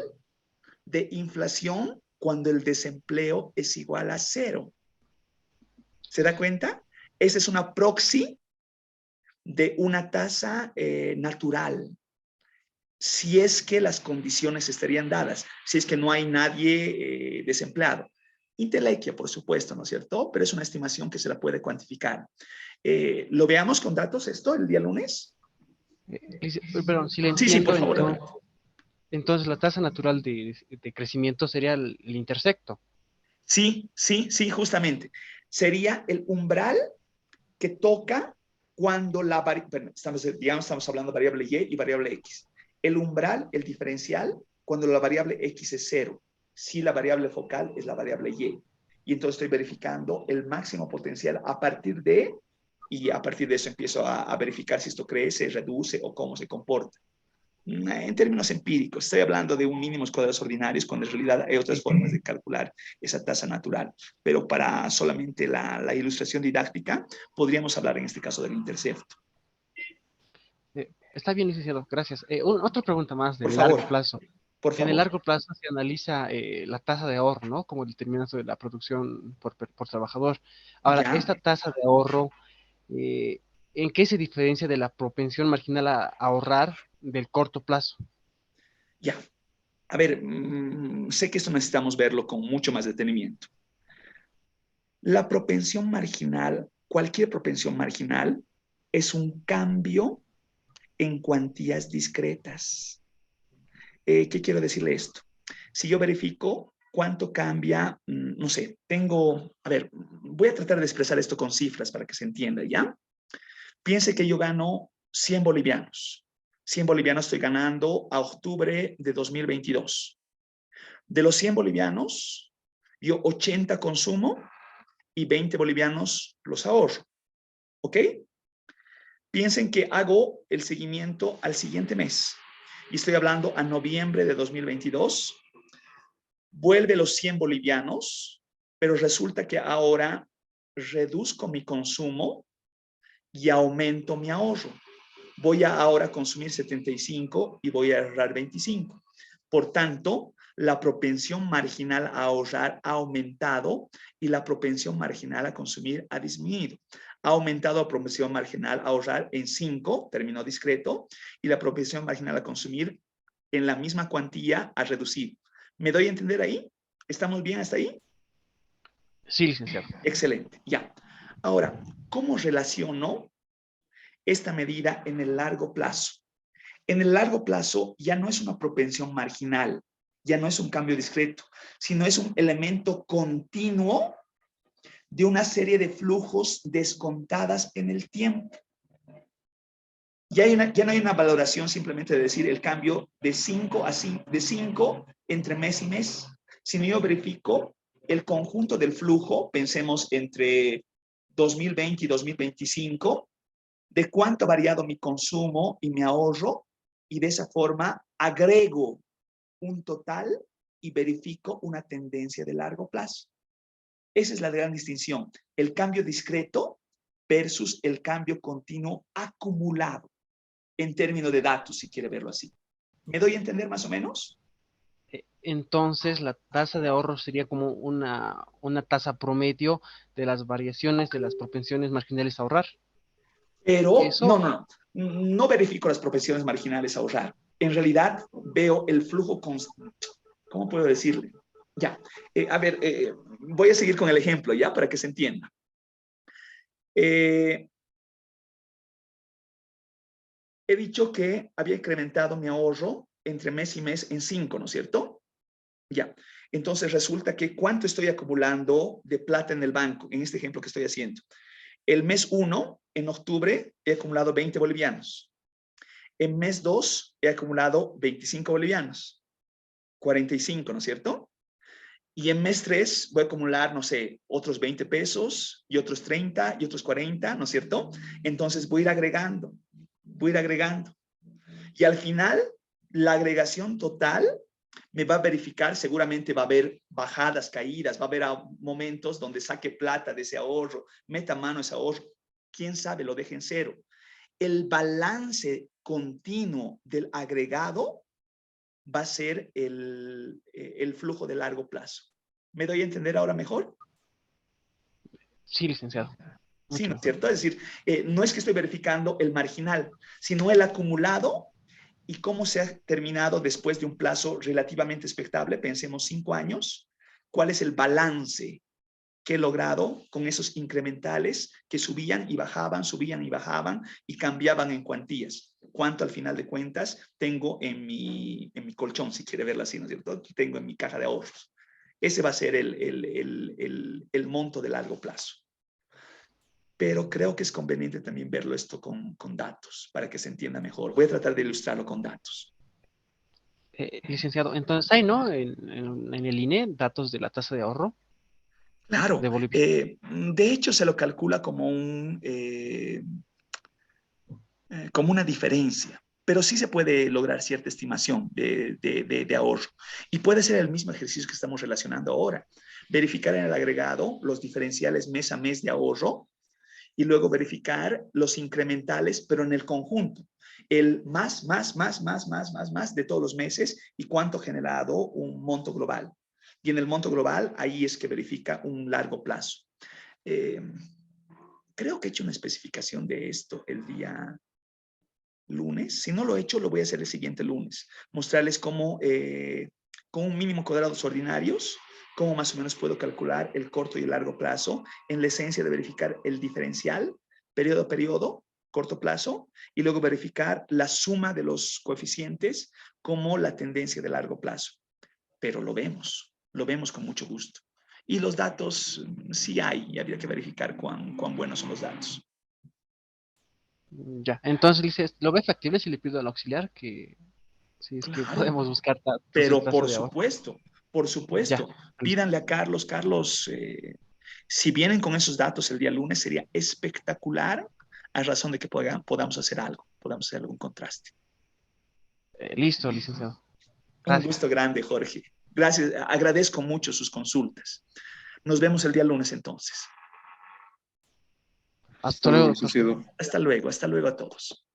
[SPEAKER 1] de inflación cuando el desempleo es igual a 0. ¿Se da cuenta? Esa es una proxy de una tasa natural, si es que las condiciones estarían dadas, si es que no hay nadie desempleado. Intelequia, por supuesto, ¿no es cierto? Pero es una estimación que se la puede cuantificar. ¿Lo veamos con datos esto el día lunes?
[SPEAKER 4] Perdón, si le
[SPEAKER 1] Sí, sí, por
[SPEAKER 4] entiendo,
[SPEAKER 1] favor.
[SPEAKER 4] entonces la tasa natural de crecimiento sería el intersecto.
[SPEAKER 1] Sí, sí, sí, justamente. Sería el umbral que toca cuando estamos hablando de variable Y y variable X. El umbral, el diferencial, cuando la variable X es 0. Si la variable focal es la variable Y. Y entonces estoy verificando el máximo potencial y a partir de eso empiezo a verificar si esto crece, reduce o cómo se comporta. En términos empíricos, estoy hablando de un mínimos cuadrados ordinarios, cuando en realidad hay otras formas de calcular esa tasa natural. Pero para solamente la ilustración didáctica, podríamos hablar en este caso del intercepto.
[SPEAKER 4] Está bien, licenciado, gracias. Otra pregunta más
[SPEAKER 1] Por
[SPEAKER 4] de
[SPEAKER 1] favor,
[SPEAKER 4] largo plazo.
[SPEAKER 1] por
[SPEAKER 4] En el
[SPEAKER 1] favor.
[SPEAKER 4] largo plazo se analiza la tasa de ahorro, ¿no?, como determinante de la producción por trabajador. Ahora,
[SPEAKER 1] Ya,
[SPEAKER 4] esta tasa de ahorro, ¿en qué se diferencia de la propensión marginal a ahorrar del corto plazo?
[SPEAKER 1] ya. A ver, sé que esto necesitamos verlo con mucho más detenimiento. La propensión marginal, cualquier propensión marginal, es un cambio en cuantías discretas. ¿Qué quiero decirle esto? Si yo verifico cuánto cambia, no sé, a ver, voy a tratar de expresar esto con cifras para que se entienda, ¿ya? Piense que yo gano 100 bolivianos. 100 bolivianos estoy ganando a octubre de 2022. De los 100 bolivianos, yo 80 consumo y 20 bolivianos los ahorro. ¿Ok? Piensen que hago el seguimiento al siguiente mes. Y estoy hablando a noviembre de 2022. Vuelve los 100 bolivianos, pero resulta que ahora reduzco mi consumo y aumento mi ahorro. Voy a ahora consumir 75 y voy a ahorrar 25. Por tanto, la propensión marginal a ahorrar ha aumentado y la propensión marginal a consumir ha disminuido. Ha aumentado la propensión marginal a ahorrar en 5, término discreto, y la propensión marginal a consumir en la misma cuantía ha reducido. ¿Me doy a entender ahí? ¿Estamos bien hasta ahí?
[SPEAKER 4] Sí, licenciado.
[SPEAKER 1] Excelente, ya. Ahora, ¿cómo relaciono esta medida en el largo plazo? En el largo plazo ya no es una propensión marginal, ya no es un cambio discreto, sino es un elemento continuo de una serie de flujos descontadas en el tiempo. Ya no hay una valoración simplemente de decir el cambio de 5 entre mes y mes, sino yo verifico el conjunto del flujo, pensemos entre 2020 y 2025, de cuánto ha variado mi consumo y mi ahorro, y de esa forma agrego un total y verifico una tendencia de largo plazo. Esa es la gran distinción, el cambio discreto versus el cambio continuo acumulado, en términos de datos, si quiere verlo así. ¿Me doy a entender más o menos?
[SPEAKER 4] Entonces, la tasa de ahorro sería como una tasa promedio de las variaciones de las propensiones marginales a ahorrar.
[SPEAKER 1] Pero
[SPEAKER 4] Eso,
[SPEAKER 1] no verifico las propensiones marginales a ahorrar. En realidad veo el flujo constante. ¿Cómo puedo decirle? Ya, voy a seguir con el ejemplo ya para que se entienda. He dicho que había incrementado mi ahorro entre mes y mes en 5, ¿no es cierto? Ya, entonces resulta que ¿cuánto estoy acumulando de plata en el banco? En este ejemplo que estoy haciendo. El mes 1, en octubre, he acumulado 20 bolivianos. En mes 2, he acumulado 25 bolivianos. 45, ¿no es cierto? Y en mes 3 voy a acumular, no sé, otros 20 pesos y otros 30 y otros 40, ¿no es cierto? Entonces voy a ir agregando, voy a ir agregando. Y al final, la agregación total me va a verificar, seguramente va a haber bajadas, caídas, va a haber momentos donde saque plata de ese ahorro, meta mano a ese ahorro, quién sabe, lo deje en cero. El balance continuo del agregado va a ser el flujo de largo plazo. ¿Me doy a entender ahora mejor?
[SPEAKER 4] sí, licenciado.
[SPEAKER 1] Sí,
[SPEAKER 4] Mucho
[SPEAKER 1] ¿no es
[SPEAKER 4] mejor.
[SPEAKER 1] cierto? Es decir, no es que estoy verificando el marginal, sino el acumulado y cómo se ha terminado después de un plazo relativamente expectable, pensemos 5 años, cuál es el balance que he logrado con esos incrementales que subían y bajaban y cambiaban en cuantías. ¿Cuánto al final de cuentas tengo en mi colchón, si quiere verlo así, ¿no es cierto? Tengo en mi caja de ahorros. Ese va a ser el monto de largo plazo. Pero creo que es conveniente también verlo esto con datos para que se entienda mejor. Voy a tratar de ilustrarlo con datos.
[SPEAKER 4] Licenciado, entonces hay, ¿no? En el INE, datos de la tasa de ahorro
[SPEAKER 1] Claro,
[SPEAKER 4] de Bolivia.
[SPEAKER 1] de hecho se lo calcula como como una diferencia, pero sí se puede lograr cierta estimación de ahorro. Y puede ser el mismo ejercicio que estamos relacionando ahora. Verificar en el agregado los diferenciales mes a mes de ahorro y luego verificar los incrementales, pero en el conjunto. El más de todos los meses y cuánto ha generado un monto global. Y en el monto global, ahí es que verifica un largo plazo. Creo que he hecho una especificación de esto el día lunes. Si no lo he hecho, lo voy a hacer el siguiente lunes. Mostrarles cómo, con un mínimo cuadrados ordinarios, cómo más o menos puedo calcular el corto y el largo plazo en la esencia de verificar el diferencial, periodo a periodo, corto plazo, y luego verificar la suma de los coeficientes como la tendencia de largo plazo. Pero lo vemos con mucho gusto. Y los datos sí hay, y habría que verificar cuán buenos son los datos.
[SPEAKER 4] Ya, entonces dice, ¿lo ve factible si le pido al auxiliar que si es que
[SPEAKER 1] Claro,
[SPEAKER 4] podemos buscar datos de
[SPEAKER 1] pero
[SPEAKER 4] tasa de ahorro?
[SPEAKER 1] por
[SPEAKER 4] Ya,
[SPEAKER 1] supuesto,
[SPEAKER 4] listo.
[SPEAKER 1] pídanle a Carlos, si vienen con esos datos el día lunes sería espectacular a razón de que podamos hacer algo, podamos hacer algún contraste.
[SPEAKER 4] Listo, licenciado.
[SPEAKER 1] Un
[SPEAKER 4] Gracias.
[SPEAKER 1] gusto grande, Jorge. Gracias, agradezco mucho sus consultas. Nos vemos el día lunes entonces.
[SPEAKER 4] Hasta luego, doctor.
[SPEAKER 1] Hasta luego a todos.